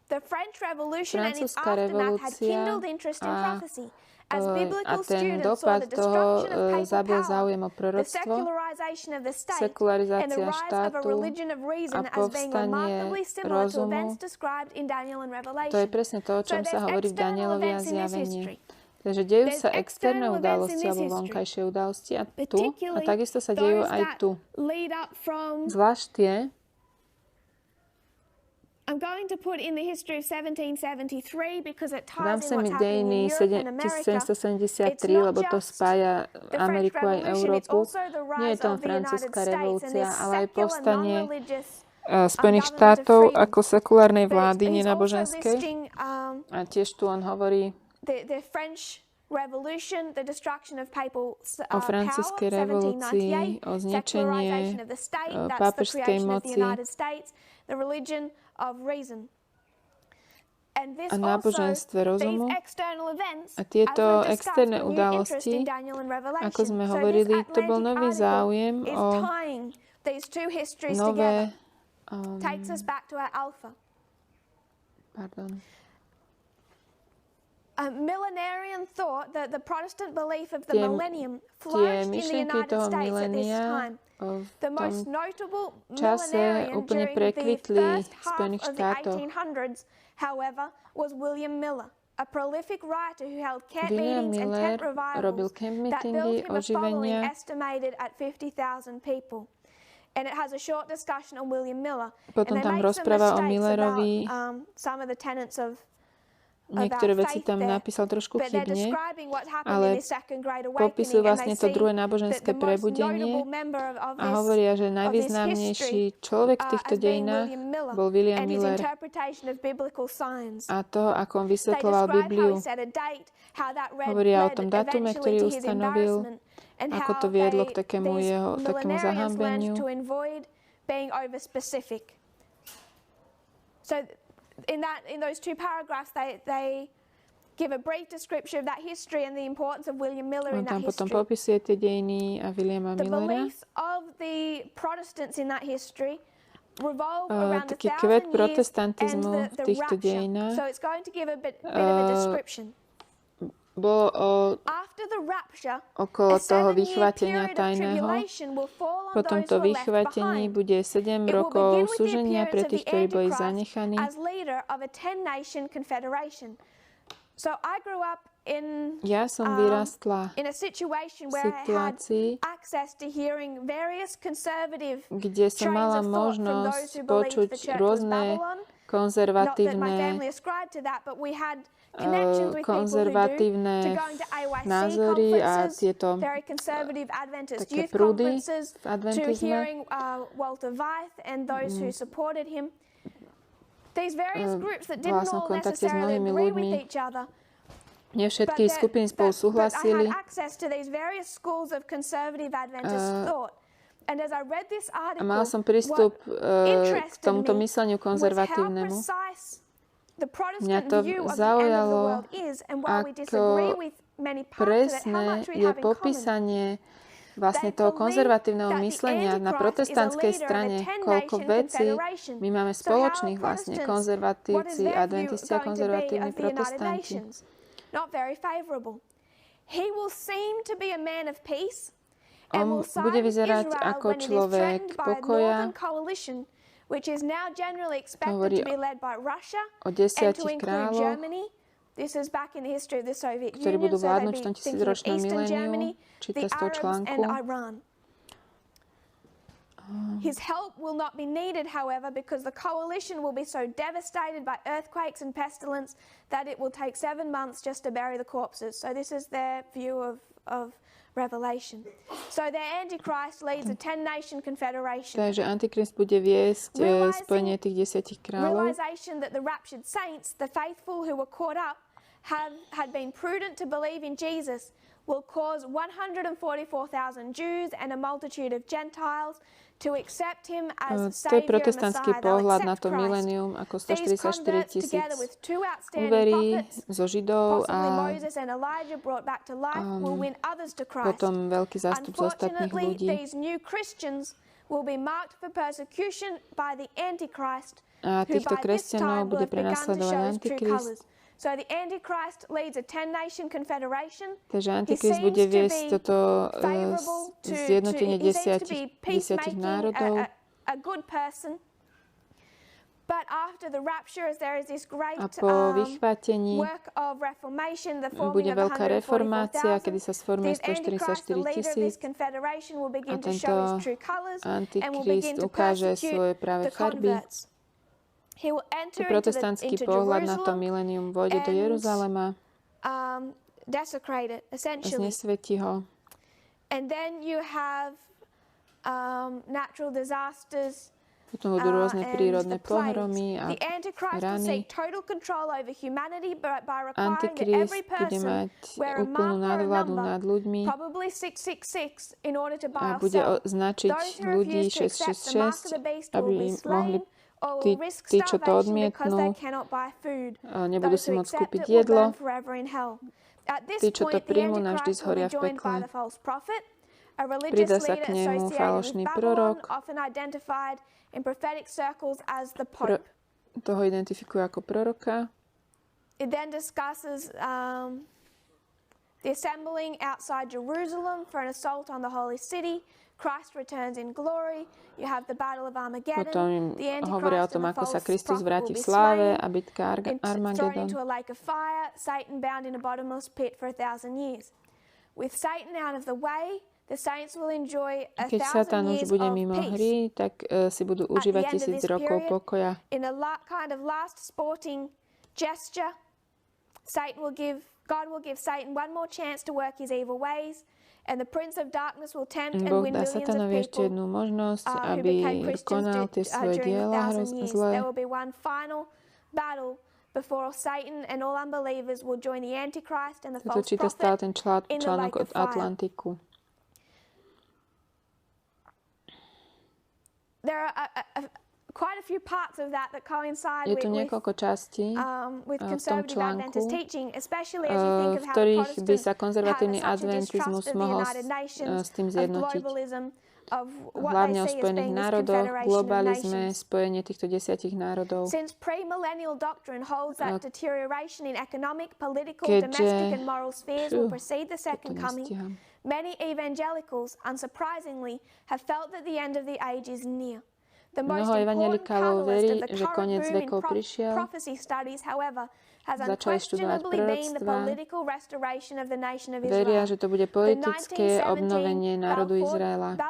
Speaker 2: The French Revolution and its aftermath had kindled interest in prophecy. As biblical students saw the destruction of papal power, the secularization of the state, and the rise of a religion of reason as being remarkably similar to events described in Daniel and Revelation.
Speaker 1: To je presne to, o čom sa hovorí v Danielovi a Zjavení. Takže dejú sa externé udalosti alebo vonkajšie udalosti a tu, a takisto sa dejú aj tu. Zvlášť tie, dám sem dejiny 1773, lebo to spája Ameriku aj Európu. Nie je to francúzska revolúcia, ale aj povstanie Spojených štátov ako sekulárnej vlády, nenáboženskej. A tiež tu on hovorí o francúzskej revolúcii, o zničenie pápežskej moci a náboženstve rozumu. A tieto externé udalosti, ako sme hovorili, to bol nový záujem o nové
Speaker 2: millenarian thought that the Protestant belief of the millennium flourished in the United States at this time. The most notable millenarian during the first half of the 1800s, however, was William Miller, a prolific writer who held camp meetings and tent revivals that built him a following estimated at 50,000 people. And it has a short discussion on William Miller.
Speaker 1: Potom tam rozpráva o Millerovi.
Speaker 2: Some of the tenets of
Speaker 1: niektoré veci tam napísal trošku chybne, ale popisujú vlastne to druhé náboženské prebudenie a hovoria, že najvýznamnejší človek v týchto dejinách bol William Miller a to, ako on vysvetľoval Bibliu. Hovoria o tom datume, ktorý ustanovil, ako to viedlo k takému zahambeniu. In those two paragraphs, they give a brief description of that history and the importance of William Miller in that history. Potom popisuje tie dejiny a Williama Millera.
Speaker 2: The beliefs of the Protestants in that history revolve around the
Speaker 1: taký kvet protestantizmu v týchto dejinách.
Speaker 2: So it's going to give a bit of a description.
Speaker 1: Bolo okolo toho vychvátenia tajného. Po tomto vychvátení bude 7 rokov súženia pre tých, ktorí boli zanechaní. Ja som vyrastla v situácii, kde som mala možnosť počuť rôzne konzervatívne názory a tieto také prúdy v adventizme. Bola som v kontakte s mnohými ľuďmi. Nie všetky skupiny spolu súhlasili. A mala som prístup k tomuto mysleniu konzervatívnemu. Mňa to zaujalo, ako presné je popísanie vlastne toho konzervatívneho myslenia na protestantskej strane, koľko vecí my máme spoločných vlastne, konzervatívci, adventisti a konzervatívni protestanti. On bude vyzerať ako človek pokoja, hovorí o 10 kráľoch, ktorí budú vládnuť v tom 1000-ročnom miléniu, číta z toho článku.
Speaker 2: His help will not be needed, however, because the coalition will be so devastated by earthquakes and pestilence that it will take 7 months just to bury the corpses. So this is their view of Revelation. So their Antichrist leads a 10-nation confederation.
Speaker 1: Takže Antikrist bude viesť spojenie tých 10 kráľov.
Speaker 2: Realization that the raptured saints, the faithful who were caught up, had been prudent to believe in Jesus, will cause 144,000 Jews and a multitude of Gentiles to accept him as Savior and Messiah. To je protestantský pohľad na to milénium, ako 144 000 uverí zo Židov a potom veľký zástup z ostatných ľudí. A týchto kresťanov bude prenasledovať Antikrist. So the Antichrist leads a 10-nation confederation.
Speaker 1: Takže Antikrist bude viesť toto zjednotenie 10 národov.
Speaker 2: A good person. But after the rapture, as there is this great work of reformation, the forming of 144,000, this Antichrist, the leader of this confederation, will begin to show his true colors and will begin to persecute the converts.
Speaker 1: Protestantský pohľad na to milénium vôjde do Jeruzalema a znesvetí ho. Potom budú rôzne prírodné pohromy a rany. Antikrist bude mať úplnú nadvládu nad ľuďmi a bude značiť ľudí 666, aby mohli tí, čo to odmietnú, nebudú si môcť kúpiť jedlo. Tí, čo to príjmu, navždy zhoria v pekle. Pridá sa k nemu falošný prorok. Toho identifikuje ako proroka.
Speaker 2: It then discusses the assembling outside Jerusalem for an assault on the holy city. Christ returns in glory. You have the battle of Armageddon.
Speaker 1: Potom hovoria o tom, ako sa Kristus vráti v sláve a bitka Armageddon.
Speaker 2: Into a lake of fire, Satan bound in a bottomless pit for 1,000 years. With Satan out of the way, the saints will enjoy 1,000
Speaker 1: Keď Satan už bude mimo hry, tak si budú užívať 1000 rokov pokoja.
Speaker 2: In a kind of last sporting gesture, God will give Satan one more chance to work his evil ways. And the prince of darkness will tempt and win millions of people
Speaker 1: ešte jednu možnosť, aby konal tie svoje diela zlé.
Speaker 2: There will be one final battle before Satan and all unbelievers will join the Antichrist and the false prophet
Speaker 1: ten článok od Atlantiku.
Speaker 2: There are quite a few parts of that coincide
Speaker 1: with
Speaker 2: conservative Adventist teaching, especially as you think of how Protestants have such a distrust of the United Nations, of globalism, of what
Speaker 1: hlavne o
Speaker 2: they see as
Speaker 1: Spojených
Speaker 2: being this
Speaker 1: národoch,
Speaker 2: confederation of
Speaker 1: globalizme,
Speaker 2: nations.
Speaker 1: spojenie týchto 10 národov.
Speaker 2: Since premillennial doctrine holds that deterioration in economic, political, domestic and moral spheres will precede the second coming, many evangelicals, unsurprisingly, have felt that the end of the age is near.
Speaker 1: Mnoho evangelikálov verí, že koniec vekov prišiel. Začali študovať proroctvá. Veria, že to bude politické obnovenie národu Izraela.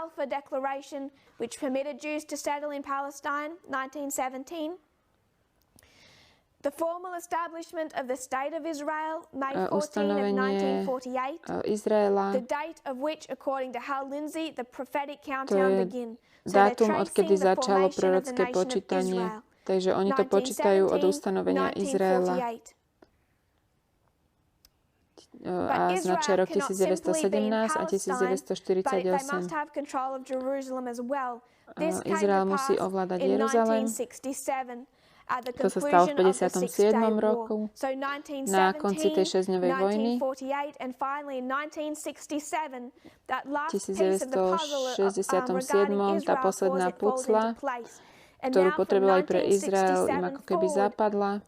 Speaker 2: The formal establishment of the State of Israel, May 14 of 1948,
Speaker 1: Izraela,
Speaker 2: the date of which, according to Hal Lindsey, the prophetic countdown begin.
Speaker 1: Dátum, odkedy začalo prorocké počítanie. Takže oni to počítajú od ustanovenia Izraela. A značia rok 1917 a 1948. Izrael musí ovládať Jeruzalém. To sa stalo v 57. roku, na konci tej 6-dňovej vojny. 1967. Tá posledná pucla, ktorú potrebovali pre Izrael, im ako keby zapadla.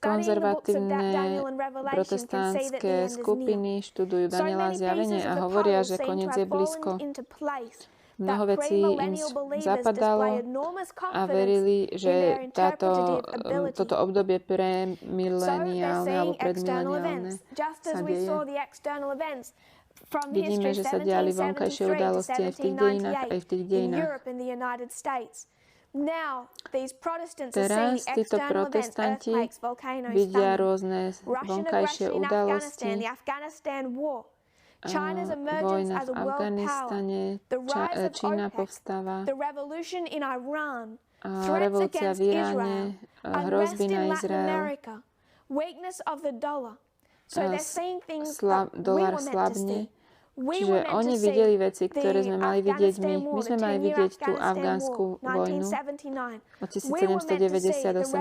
Speaker 1: Konzervatívne protestantské skupiny študujú Daniela zjavenie a hovoria, že koniec je blízko. Mnoho vecí im zapadalo a verili, že toto obdobie premileniálne alebo predmileniálne sa deje. Vidíme, že sa diali vonkajšie udalosti aj v tých dejinách, aj v tých dejinách. Teraz títo protestanti vidia rôzne vonkajšie udalosti, vojna v Afganistane, Čína povstáva, revolúcia v Iráne, hrozby na Izrael, dolár slabne. Čiže oni videli veci, ktoré sme mali vidieť my. My sme mali vidieť tú afgánsku vojnu od 1798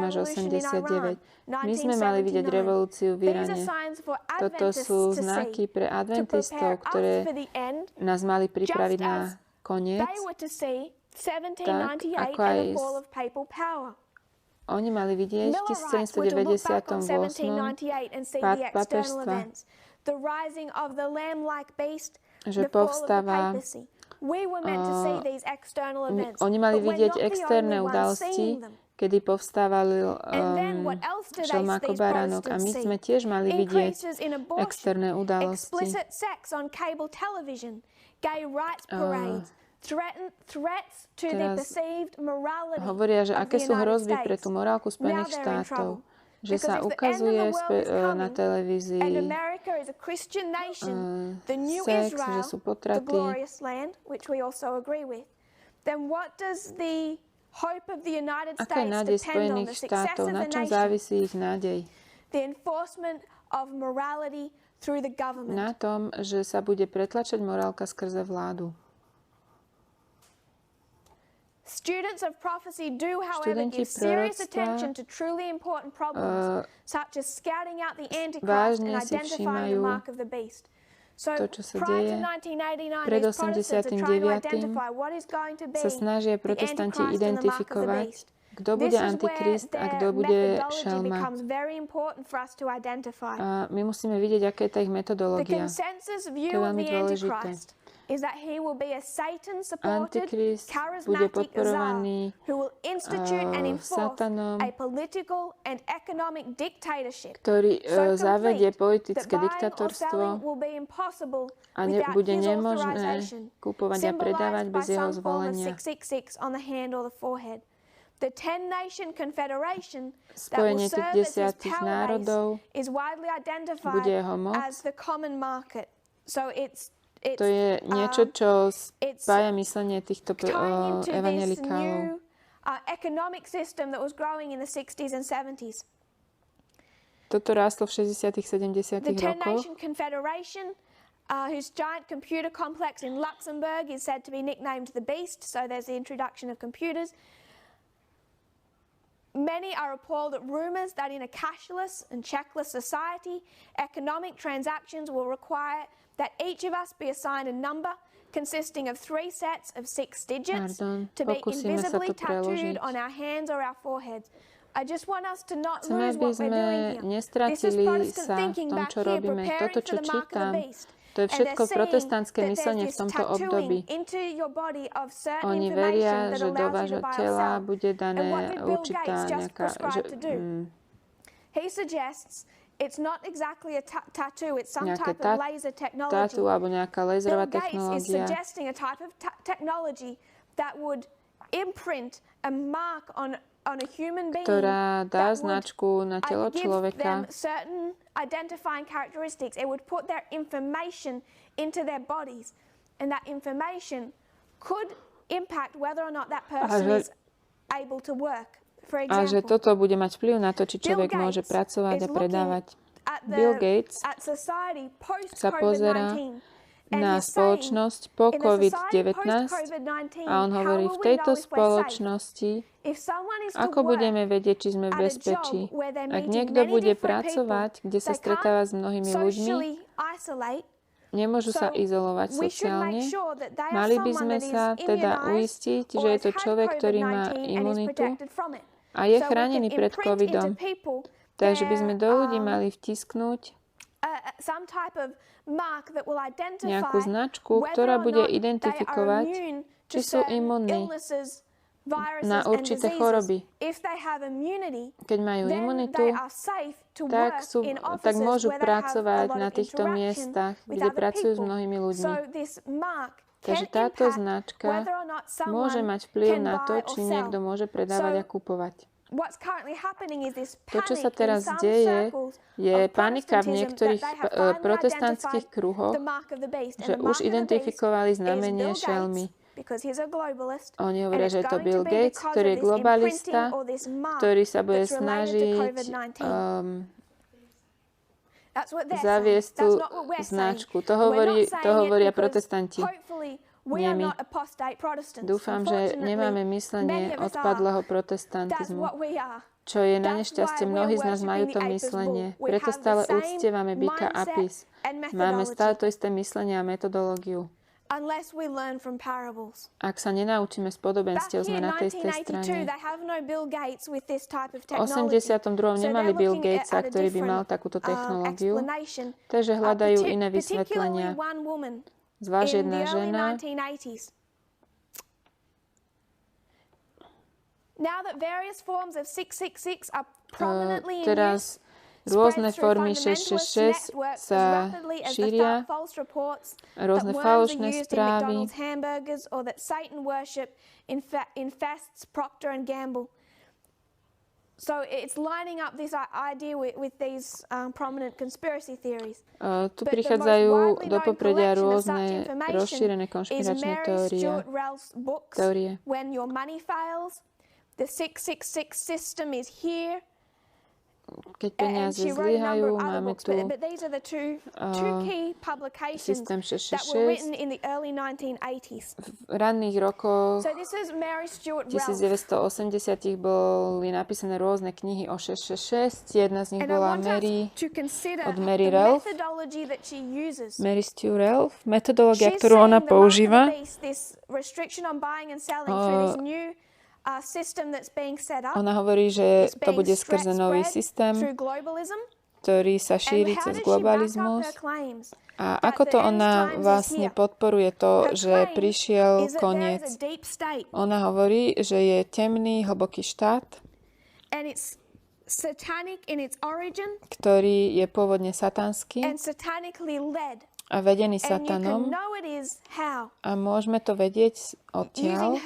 Speaker 1: až 89. My sme mali vidieť revolúciu v Iráne. Toto sú znaky pre adventistov, ktoré nás mali pripraviť na koniec, tak ako aj oni mali vidieť v 1798 pád pápežstva, že povstáva. Oni mali vidieť externé udalosti, kedy povstával šelm ako baránok. A my sme tiež mali vidieť externé udalosti. Teraz hovoria, že aké sú hrozby pre tú morálku Spojených štátov. Že sa ukazuje na televízii sex, že sú potraty. Aká je nádej Spojených štátov? Na čom závisí ich nádej? Na tom, že sa bude pretlačať morálka skrze vládu.
Speaker 2: Students of prophecy do, however, give serious attention to truly important problems, such as scouting out the Antichrist and identifying the mark of the beast. So, prior to 1989, these Protestants are trying to identify what is going to be
Speaker 1: sa snažia
Speaker 2: the
Speaker 1: protestanti
Speaker 2: Antichrist and the mark of the
Speaker 1: identifikovať,
Speaker 2: beast.
Speaker 1: kto bude Antikrist a kto bude šelma. A my musíme vidieť, aká je tá ich metodológia. To je veľmi dôležité. Antikrist bude podporovaný satanom, ktorý zavedie politické diktatorstvo a bude nemožné kupovať a predávať bez jeho zvolenia. Spojenie tých 10 národov bude jeho moc. To je niečo, čo spája myslenie týchto evanjelikálov. Toto rástlo v 60. 70. rokoch.
Speaker 2: Whose giant computer complex in Luxembourg is said to be nicknamed the Beast, so there's the introduction of computers. Many are appalled at rumours that in a cashless and checkless society, economic transactions will require that each of us be assigned a number consisting of 3 sets of 6 digits to be invisibly tattooed on our hands or our foreheads. I just want us to not lose what we're doing here. This is Protestant thinking back here, preparing for the mark of the beast.
Speaker 1: To je všetko protestantské myslenie v tomto období. Oni veria, že do vášho tela bude dané určitá nejaká... nejaké tattoo alebo nejaká laserová technológia. Ktorá dá značku na telo človeka.
Speaker 2: Identifying characteristics, it would put their information into their bodies, and that information could impact whether or not that person is able to work. For example,
Speaker 1: a že toto bude mať vplyv na to, či človek môže pracovať a predávať. Bill Gates sa pozerá na spoločnosť po COVID-19 a on hovorí, v tejto spoločnosti, ako budeme vedieť, či sme v bezpečí. Ak niekto bude pracovať, kde sa stretáva s mnohými ľuďmi, nemôžu sa izolovať sociálne, mali by sme sa teda uistiť, že je to človek, ktorý má imunitu a je chránený pred covidom. Takže by sme do ľudí mali vtisknúť nejakú značku, ktorá bude identifikovať, či sú imunní na určité choroby. Keď majú imunitu, tak môžu pracovať na týchto miestach, kde pracujú s mnohými ľuďmi. Takže táto značka môže mať vplyv na to, či niekto môže predávať a kupovať. To, čo sa teraz deje, je panika v niektorých protestantských kruhoch, že už identifikovali znamenie šelmy. Oni hovoria, že je to Bill Gates, ktorý je globalista, ktorý sa bude snažiť zaviesť tú značku. To hovoria protestanti. Nie my. Dúfam, že nemáme myslenie odpadlého protestantizmu, čo je na nešťastie. Mnohí z nás majú to myslenie. Preto stále uctievame Bika Apis. Máme stále to isté myslenie a metodológiu. Ak sa nenaučíme z podobenstiev, sme na tej istej strane. V 82. nemali Bill Gatesa, ktorý by mal takúto technológiu, takže hľadajú iné vysvetlenia. Zvlášť jedna žena, teraz rôzne formy 666 sa šíria, rôzne falošné správy.
Speaker 2: So it's lining up this idea with these prominent conspiracy theories.
Speaker 1: Tu prichádzajú do popredia rôzne rozšírené konšpiračné teórie.
Speaker 2: When your money fails, the 666 system is here.
Speaker 1: Keď peniaze zlyhajú, máme tu systém 666. V ranných rokoch 1980 boli napísané rôzne knihy o 666. Jedna z nich bola od Mary Relfe. Mary Stu Relfe. Metodológia, ktorú ona používa, ona hovorí, že to bude skrze nový systém, ktorý sa šíri cez globalizmus. A ako to ona vlastne podporuje to, že prišiel koniec. Ona hovorí, že je temný, hlboký štát, ktorý je pôvodne satanský a vedený satanom. A môžeme to vedieť odtiaľ,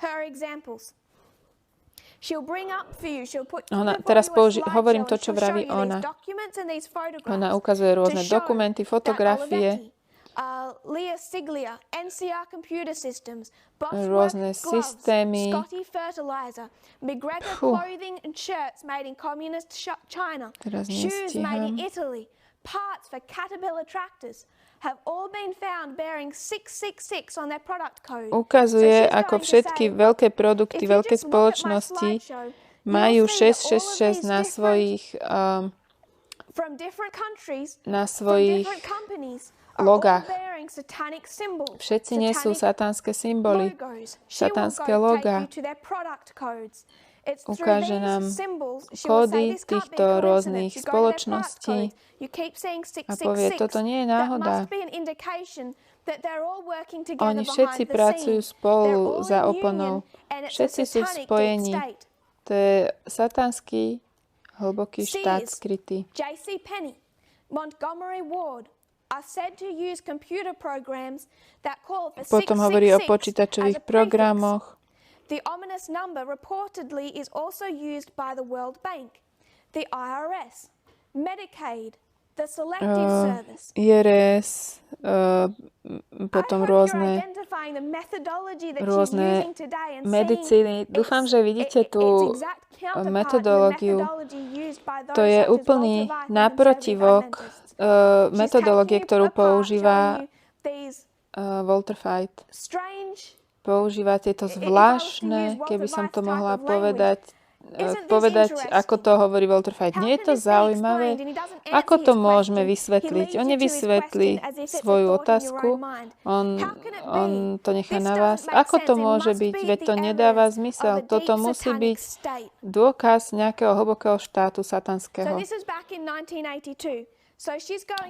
Speaker 1: her examples. Teraz hovorím to, čo vraví ona. Ona ukazuje rôzne dokumenty, fotografie, rôzne systémy. Teraz nestíham. Ukazuje, ako všetky veľké produkty, veľké spoločnosti majú 666 na svojich logách. Všetci nesú satánske symboly, satánske logá. Ukáže nám kódy týchto rôznych spoločností a povie, toto nie je náhoda. Oni všetci pracujú spolu za oponou. Všetci sú v spojení. To je satanský hlboký štát skrytý. Potom hovorí o počítačových programoch.
Speaker 2: The ominous number reportedly is also used by the World Bank, the IRS, Medicaid, the Selective Service.
Speaker 1: IRS, potom rôzne medicíny. Dúfam, že vidíte tú metodológiu. To je úplný naprotivok metodológie, ktorú používa Walter Veithovi. Používa tieto zvláštne, keby som to mohla povedať, ako to hovorí Walter Veithovi. Nie je to zaujímavé? Ako to môžeme vysvetliť? On nevysvetlí svoju otázku, on to nechá na vás. Ako to môže byť? Veď to nedáva zmysel. Toto musí byť dôkaz nejakého hlbokého štátu satanského.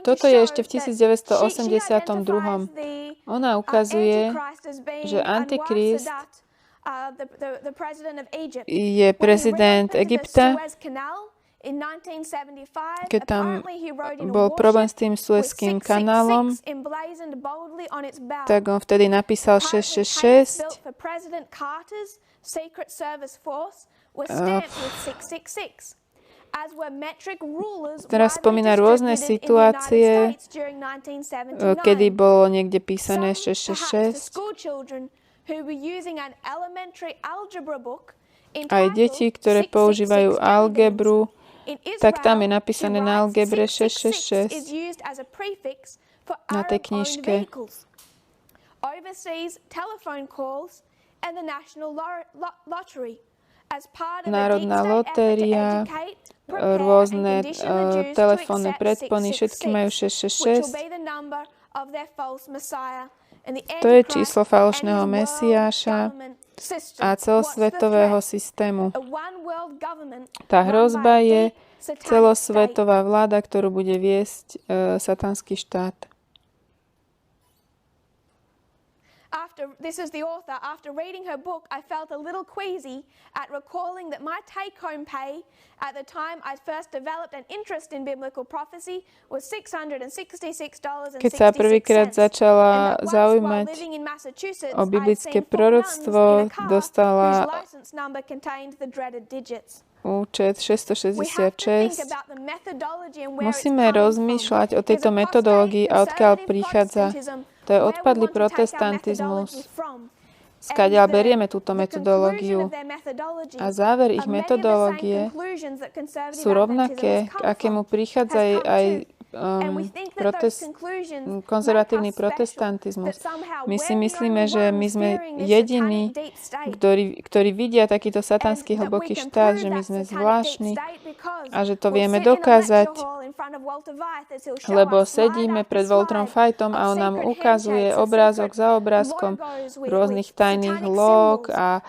Speaker 1: Toto je ešte v 1982. Ona ukazuje, že Antikrist je prezident Egypta. Keď tam bol problém s tým Suezským kanálom, tak on vtedy napísal 666. Teraz spomína rôzne situácie, kedy bolo niekde písané 666. Aj deti, ktoré používajú algebru, tak tam je napísané na algebre 666 na tej knižke. Národná lotéria, rôzne telefónne predpony, všetky majú 666. To je číslo falošného Mesiáša a celosvetového systému. Tá hrozba je celosvetová vláda, ktorú bude viesť satanský štát.
Speaker 2: This is the author. After reading her book, I felt a little queasy at recalling that my take-home pay at the time I first developed an interest in biblical prophecy was $666.66.
Speaker 1: Keď sa prvýkrát začala zaujímať o biblické proroctvo, dostala účet 666. Musíme rozmýšľať o tejto metodológii a odkiaľ prichádza. To je odpadlý protestantizmus. Skadiaľ berieme túto metodológiu. A záver ich metodológie sú rovnaké, k akému prichádza aj konzervatívny protestantizmus. My si myslíme, že my sme jediní, ktorí vidia takýto satanský hlboký štát, že my sme zvláštni a že to vieme dokázať, lebo sedíme pred Walterom Veithom a on nám ukazuje obrázok za obrázkom rôznych tajných lóg a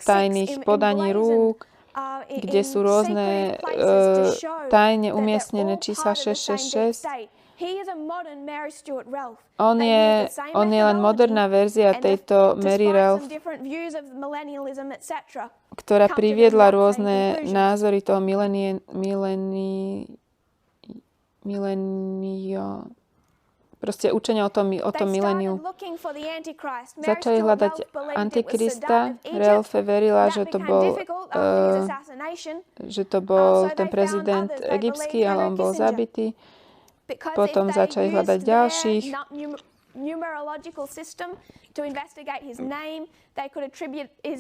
Speaker 1: tajných podaní rúk, kde sú rôzne tajne umiestnené čísla 666. On je len moderná verzia tejto Mary Relfe, ktorá priviedla rôzne názory toho proste učenia o tom miléniu. Začali hľadať Antikrista. Relfe verila, že to bol ten prezident egyptský, ale on bol zabitý. Potom začali hľadať ďalších.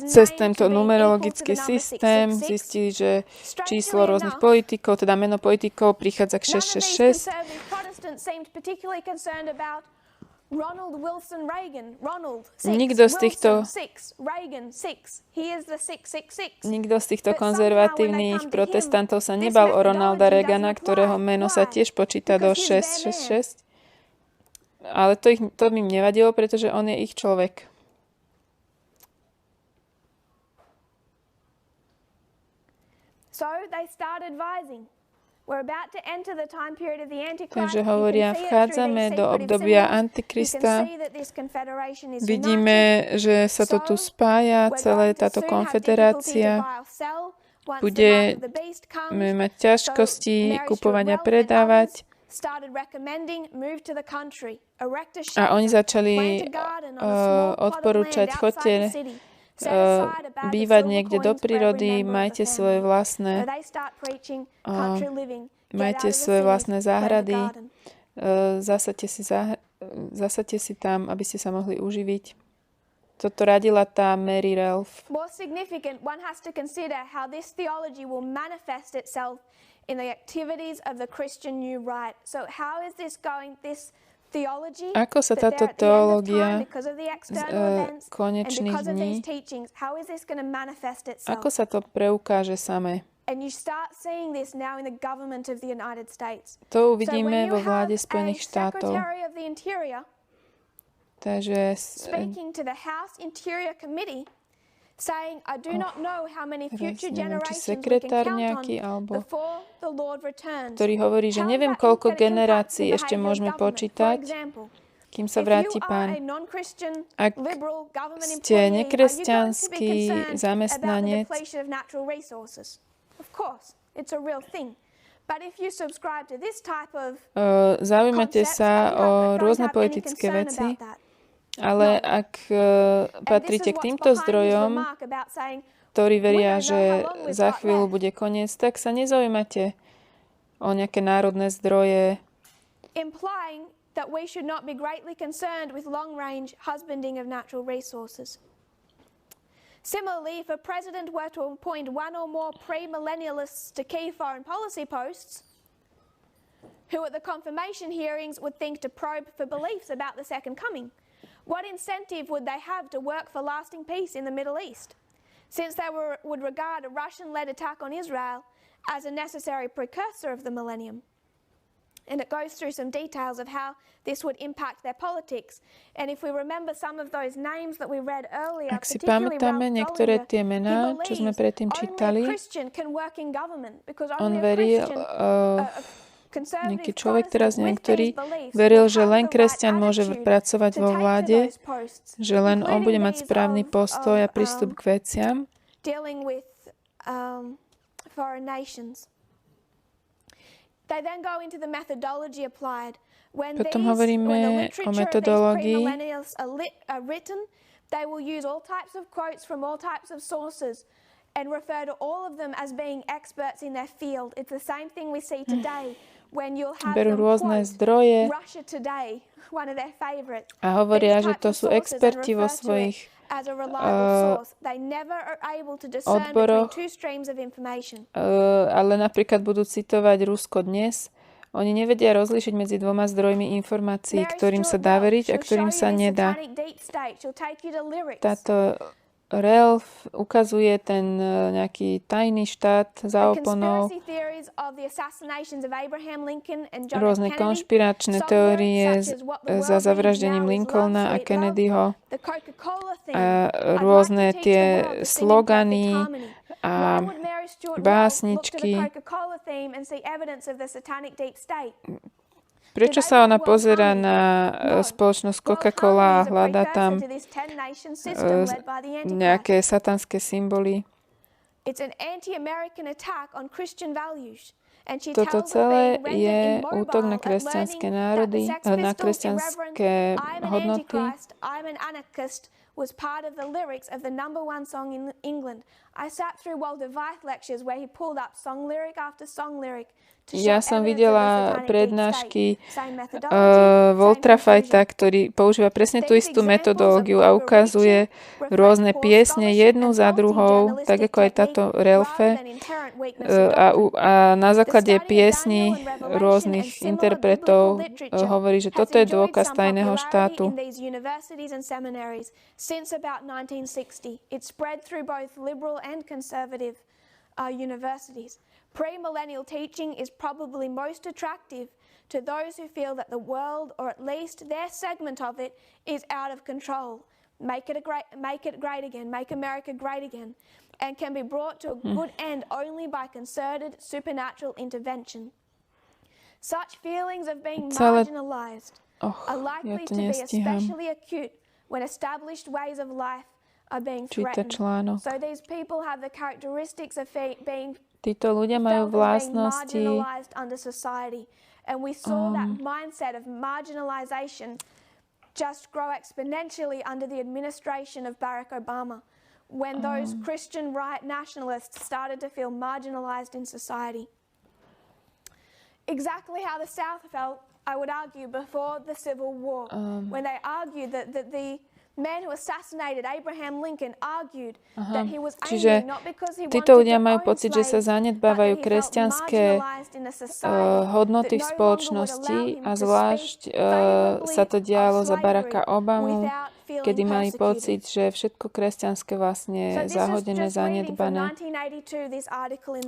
Speaker 1: Cez tento numerologický systém zistili, že číslo rôznych politikov, teda meno politikov, prichádza k 666. Nikto z týchto konzervatívnych protestantov sa nebal o Ronalda Reagana, ktorého meno sa tiež počíta do 666. Ale to im nevadilo, pretože on je ich človek. Takže hovoria, vchádzame do obdobia Antikrista. Vidíme, že sa to tu spája, celá táto konfederácia. Budeme mať ťažkosti kupovať a predávať. A oni začali odporúčať, choďte bývať niekde do prírody, majte svoje vlastné záhrady, zasaďte si tam, aby ste sa mohli uživiť. Toto radila tá Mary Relfe.
Speaker 2: in the activities of the Christian new right. So how is this going, this theology,
Speaker 1: ako sa táto teológia konečných dní, ako sa to preukáže samé?
Speaker 2: And you start seeing this now in the government of the United States.
Speaker 1: To uvidíme vo vláde Spojených štátov. Takže
Speaker 2: speaking to the House Interior Committee, saying, I do not know how many future generations we can count on before the Lord returns.
Speaker 1: Ktorý hovorí, že neviem, koľko generácií ešte môžeme počítať, kým sa vráti Pán. Ak ste nekresťanský zamestnanec, zaujímate sa o rôzne politické veci, ale ak patríte k týmto zdrojom, ktorí veria, že za chvíľu bude koniec, tak sa nezaujímate o nejaké národné zdroje.
Speaker 2: Implying that we should not be greatly concerned with long-range husbanding of natural resources. Similarly, if a president were to appoint one or more pre-millennialists to key foreign policy posts, who at the confirmation hearings would think to probe for beliefs about the second coming, what incentive would they have to work for lasting peace in the Middle East, since they would regard a Russian-led attack on Israel as a necessary precursor of the millennium? And it goes through some details of how this would impact their politics. And if we remember some of those names that we read earlier,
Speaker 1: ak si pamätáme niektoré tie mená, čo sme predtým čítali, on veril, nejaký človek teraz niektorý veril, že len kresťan môže pracovať vo vláde, že len on bude mať správny postoj a prístup k veciam. Potom hovoríme o metodológii.
Speaker 2: They will use all types of quotes from all types of sources and refer to all of them as being experts in their field. It's the same thing we see today when you'll have them quote Russia Today, one of their favorites.
Speaker 1: A hovoria, že to sú experti vo svojich odboroch, ale napríklad budú citovať Rusko dnes. Oni nevedia rozlíšiť medzi dvoma zdrojmi informácií, ktorým sa dá veriť a ktorým sa nedá. Táto Relfe ukazuje ten nejaký tajný štát za oponou, rôzne konšpiračné teórie za zavraždením Lincolna a Kennedyho a rôzne tie slogany a básničky. Prečo sa ona pozerá na spoločnosť Coca-Cola a hľadá tam nejaké satanské symboly? Toto celé je útok na kresťanské národy, na kresťanské hodnoty. Was part of the lyrics of the #1 song in England. I sat through Walter Veith lectures where he pulled up song lyric after song lyric. Ja som videla prednášky Waltera Veitha, ktorý používa presne tú istú metodológiu a ukazuje rôzne piesne jednu za druhou, tak ako aj táto Relfe. A na základe piesní rôznych interpretov hovorí, že toto je dôkaz tajného štátu. Since about 1960, it spread through both liberal and conservative universities. Premillennial teaching is probably most attractive to those who feel that the world, or at least their segment of it, is out of control. Make it great again, make America great again, and can be brought to a good end only by concerted supernatural intervention. Such feelings of being marginalized are likely to be especially acute when established ways of life are being threatened. So these people have the characteristics of being títo ľudia majú vlastnosti
Speaker 2: under society. And we saw that mindset of marginalization just grow exponentially under the administration of Barack Obama, when those Christian right nationalists started to feel marginalized in society. Exactly how the South felt, I would argue, before the Civil War, when they argued that the
Speaker 1: Čiže títo ľudia majú pocit, že sa zanedbávajú kresťanské hodnoty v spoločnosti a zvlášť sa to dialo za Baracka Obamu, kedy mali pocit, že všetko kresťanské vlastne je zahodené, zanedbané.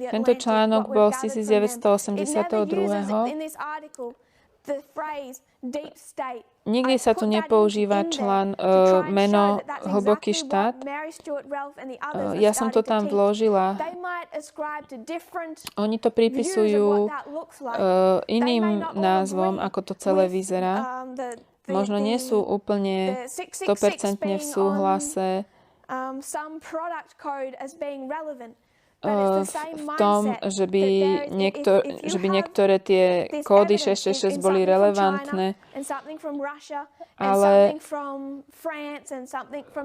Speaker 1: Tento článok bol z 1982. Nikdy sa tu nepoužíva meno hlboký štát. Ja som to tam vložila. Oni to pripisujú iným názvom, ako to celé vyzerá. Možno nie sú úplne 100% v súhlase v tom, že by niektoré tie kódy 666 boli relevantné, ale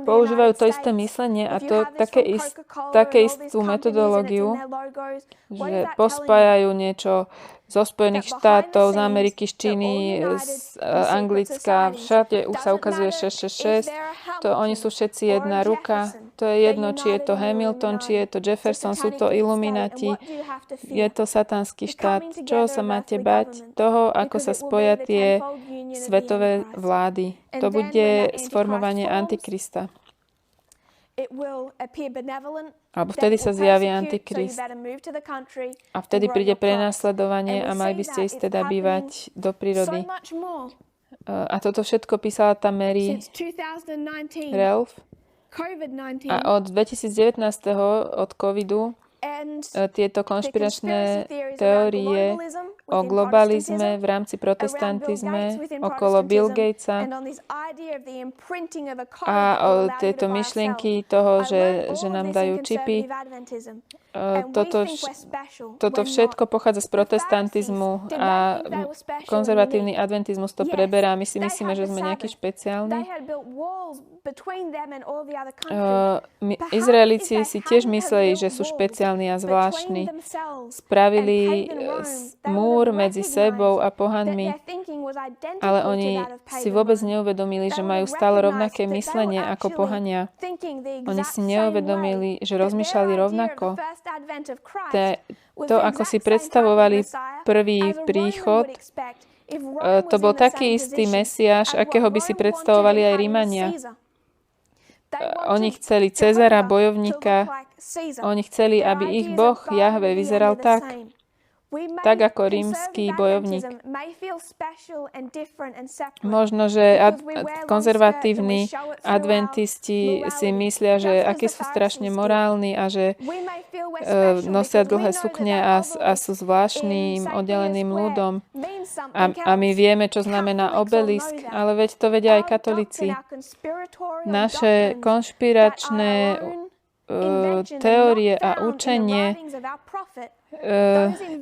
Speaker 1: používajú to isté myslenie a to také istú metodológiu, že pospájajú niečo zo Spojených štátov, z Ameriky, z Číny, z Anglicka, všade sa ukazuje 666. To oni sú všetci jedna ruka. To je jedno, či je to Hamilton, či je to Jefferson, sú to Illuminati. Je to satanský štát. Čoho sa máte bať? Toho, ako sa spoja tie svetové vlády. To bude sformovanie Antikrista. Alebo vtedy sa zjaví Antikrist. A vtedy príde prenasledovanie a mali by ste ísť teda bývať do prírody. A toto všetko písala tá Mary Relfe. A od 2019. od covidu tieto konšpiračné teórie o globalizme v rámci protestantizme okolo Bill Gatesa a o tieto myšlienky toho, že nám dajú čipy. Toto všetko pochádza z protestantizmu a konzervatívny adventizmus to preberá. My si myslíme, že sme nejaký špeciálni. Izraelíci si tiež mysleli, že sú špeciálni a zvláštni. Spravili múr medzi sebou a pohanmi, ale oni si vôbec neuvedomili, že majú stále rovnaké myslenie ako pohania. Oni si neuvedomili, že rozmýšľali rovnako. To, ako si predstavovali prvý príchod, to bol taký istý Mesiáš, akého by si predstavovali aj Rímania. Oni chceli Cezara, bojovníka. Oni chceli, aby ich boh Jahve vyzeral tak ako rímsky bojovník. Možno, že konzervatívni adventisti si myslia, že akí sú strašne morálni a že nosia dlhé sukne a sú zvláštnym oddeleným ľudom. A my vieme, čo znamená obelisk, ale veď to vedia aj katolíci. Naše konšpiračné teórie a učenie,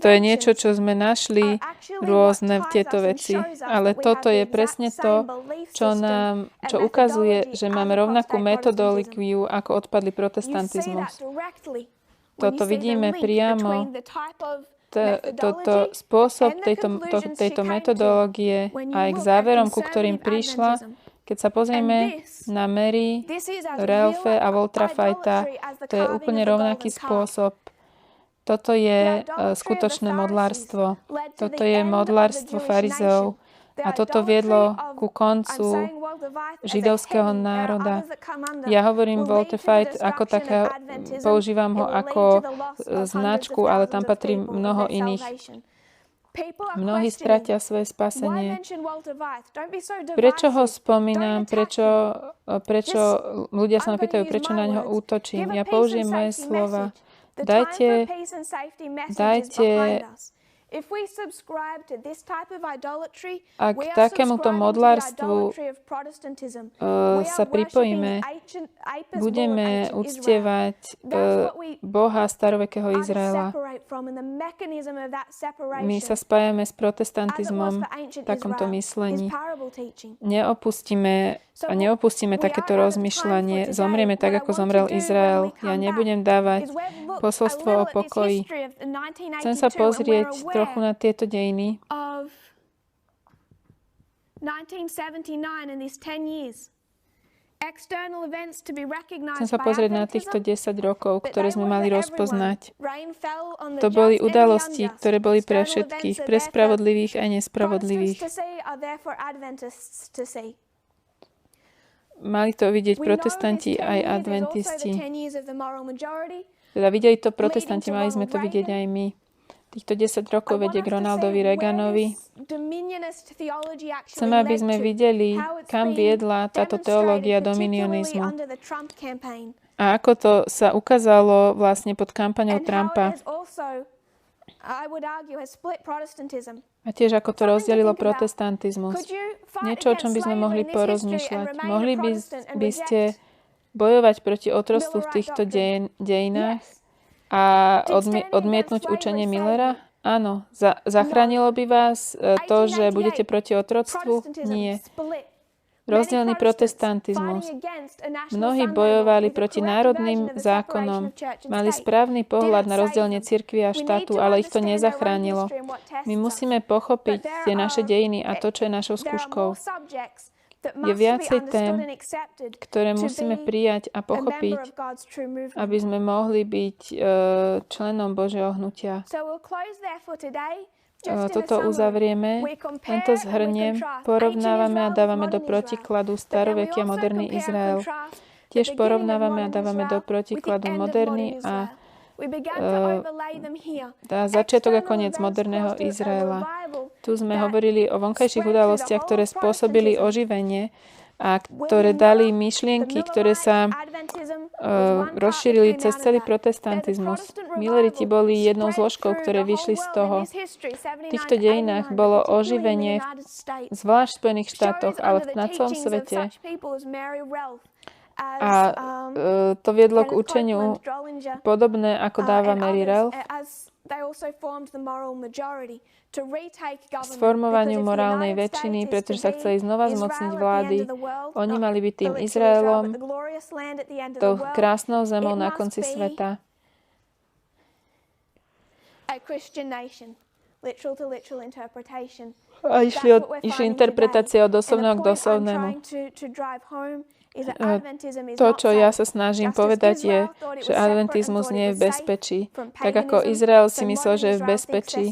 Speaker 1: to je niečo, čo sme našli rôzne v tieto veci. Ale toto je presne to, čo ukazuje, že máme rovnakú metodológiu, ako odpadli protestantizmus. Toto vidíme priamo. Spôsob tejto metodológie aj k záverom, ku ktorým prišla. Keď sa pozrieme na Mary Relfe a Waltera Veitha, to je úplne rovnaký spôsob. Toto je skutočné modlárstvo. Toto je modlárstvo farizeov. A toto viedlo ku koncu židovského národa. Ja hovorím Walter Veith ako také, používam ho ako značku, ale tam patrí mnoho iných. Mnohí stratia svoje spasenie. Prečo ho spomínam? Prečo ľudia sa ma pýtajú, prečo na ňo útočím? Ja použijem moje slova. Dajte ak takémuto modlárstvu sa pripojíme, budeme uctievať Boha starovekého Izraela. My sa spájame s protestantizmom v takomto myslení. Neopustíme takéto rozmýšľanie. Zomrieme tak, ako zomrel Izrael. Ja nebudem dávať posolstvo o pokoji. Chcem sa pozrieť trochu na tieto dejiny. Chcem sa pozrieť na týchto 10 rokov, ktoré sme mali rozpoznať. To boli udalosti, ktoré boli pre všetkých, pre spravodlivých aj nespravodlivých. Mali to vidieť protestanti aj adventisti. Teda videli to protestanti, mali sme to vidieť aj my. Týchto 10 rokov vedie k Ronaldovi Reaganovi. Chceme, aby sme videli, kam viedla táto teológia dominionizmu. A ako to sa ukázalo vlastne pod kampaňou Trumpa. A tiež ako to rozdelilo protestantizmus. Niečo, o čom by sme mohli porozmýšľať. Mohli by ste bojovať proti otroctvu v týchto dejinách a odmietnúť učenie Millera? Áno. Zachránilo by vás to, že budete proti otroctvu? Nie. Rozdielny protestantizmus. Mnohí bojovali proti národným zákonom, mali správny pohľad na rozdelenie cirkvi a štátu, ale ich to nezachránilo. My musíme pochopiť tie naše dejiny a to, čo je našou skúškou. Je viacej tém, ktoré musíme prijať a pochopiť, aby sme mohli byť členom Božieho hnutia. Toto uzavrieme, len to zhrniem, porovnávame a dávame do protikladu staroveký a moderný Izrael. Tiež porovnávame a dávame do protikladu moderný a začiatok a koniec moderného Izraela. Tu sme hovorili o vonkajších udalostiach, ktoré spôsobili oživenie a ktoré dali myšlienky, ktoré sa rozšírili cez celý protestantizmus. Milleriti boli jednou zložkou, ktoré vyšli z toho. V týchto dejinách bolo oživenie, zvlášť v Spojených štátoch, ale na celom svete. A to viedlo k učeniu podobné, ako dáva Mary Relfe, sformovaniu morálnej väčšiny, pretože sa chceli znova zmocniť vlády. Oni mali byť tým Izraelom, tou krásnou zemou na konci sveta. A išli interpretácie od doslovného k doslovnému. To, čo ja sa snažím povedať, je, že adventizmus nie je v bezpečí. Tak ako Izrael si myslel, že je v bezpečí,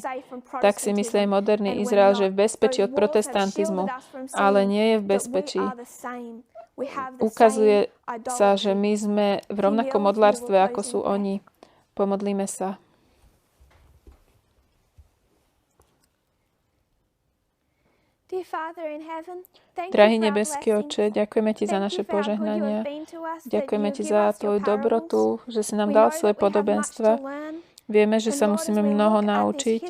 Speaker 1: tak si myslí aj moderný Izrael, že je v bezpečí od protestantizmu, ale nie je v bezpečí. Ukazuje sa, že my sme v rovnakom modlárstve, ako sú oni. Pomodlíme sa. Drahý nebeský Otče, ďakujeme Ti za naše požehnania. Ďakujeme Ti za Tvoju dobrotu, že si nám dal svoje podobenstva. Vieme, že sa musíme mnoho naučiť.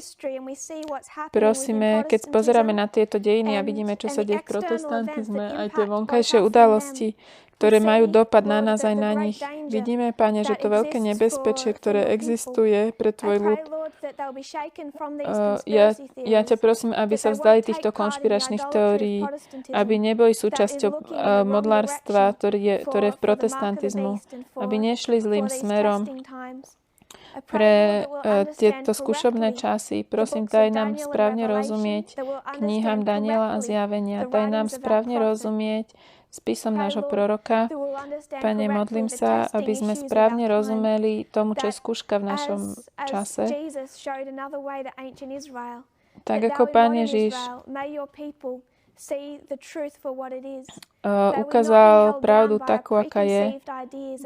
Speaker 1: Prosíme, keď pozeráme na tieto dejiny a vidíme, čo sa deje v protestantizme, aj tie vonkajšie udalosti, ktoré majú dopad na nás aj na nich. Vidíme, Pane, že to veľké nebezpečie, ktoré existuje pre Tvoj ľud. Ja ťa prosím, aby sa vzdali týchto konšpiračných teórií, aby neboli súčasťou modlárstva, ktoré je v protestantizmu, aby nešli zlým smerom pre tieto skúšobné časy. Prosím, daj nám správne rozumieť knihám Daniela a Zjavenia. Daj nám správne rozumieť spisom nášho proroka. Pane, modlím sa, aby sme správne rozumeli tomu, čo je skúška v našom čase. Tak ako Pán Ježiš ukázal pravdu takú, aká je.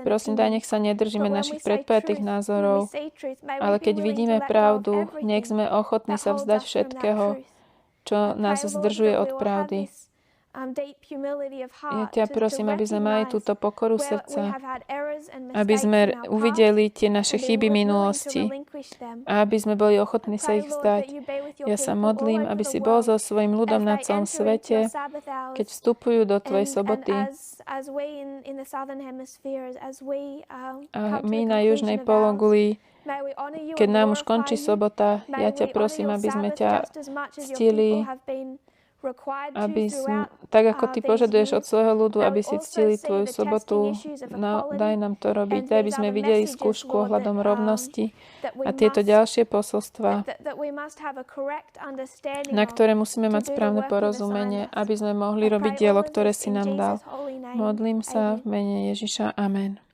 Speaker 1: Prosím, daj, nech sa nedržíme našich predpojatých názorov, ale keď vidíme pravdu, nech sme ochotní sa vzdať všetkého, čo nás zdržuje od pravdy. Ja ťa prosím, aby sme mali túto pokoru srdca, aby sme uvideli tie naše chyby minulosti a aby sme boli ochotní sa ich vzdať. Ja sa modlím, aby si bol so svojím ľudom na celom svete, keď vstupujú do Tvojej soboty. A my na južnej pologuli, keď nám už končí sobota, ja ťa prosím, aby sme ťa ctili, aby tak ako Ty požaduješ od svojho ľudu, aby si ctili Tvoju sobotu, daj nám to robiť. Daj, aby sme videli skúšku ohľadom rovnosti a tieto ďalšie posolstvá, na ktoré musíme mať správne porozumenie, aby sme mohli robiť dielo, ktoré si nám dal. Modlím sa v mene Ježiša. Amen.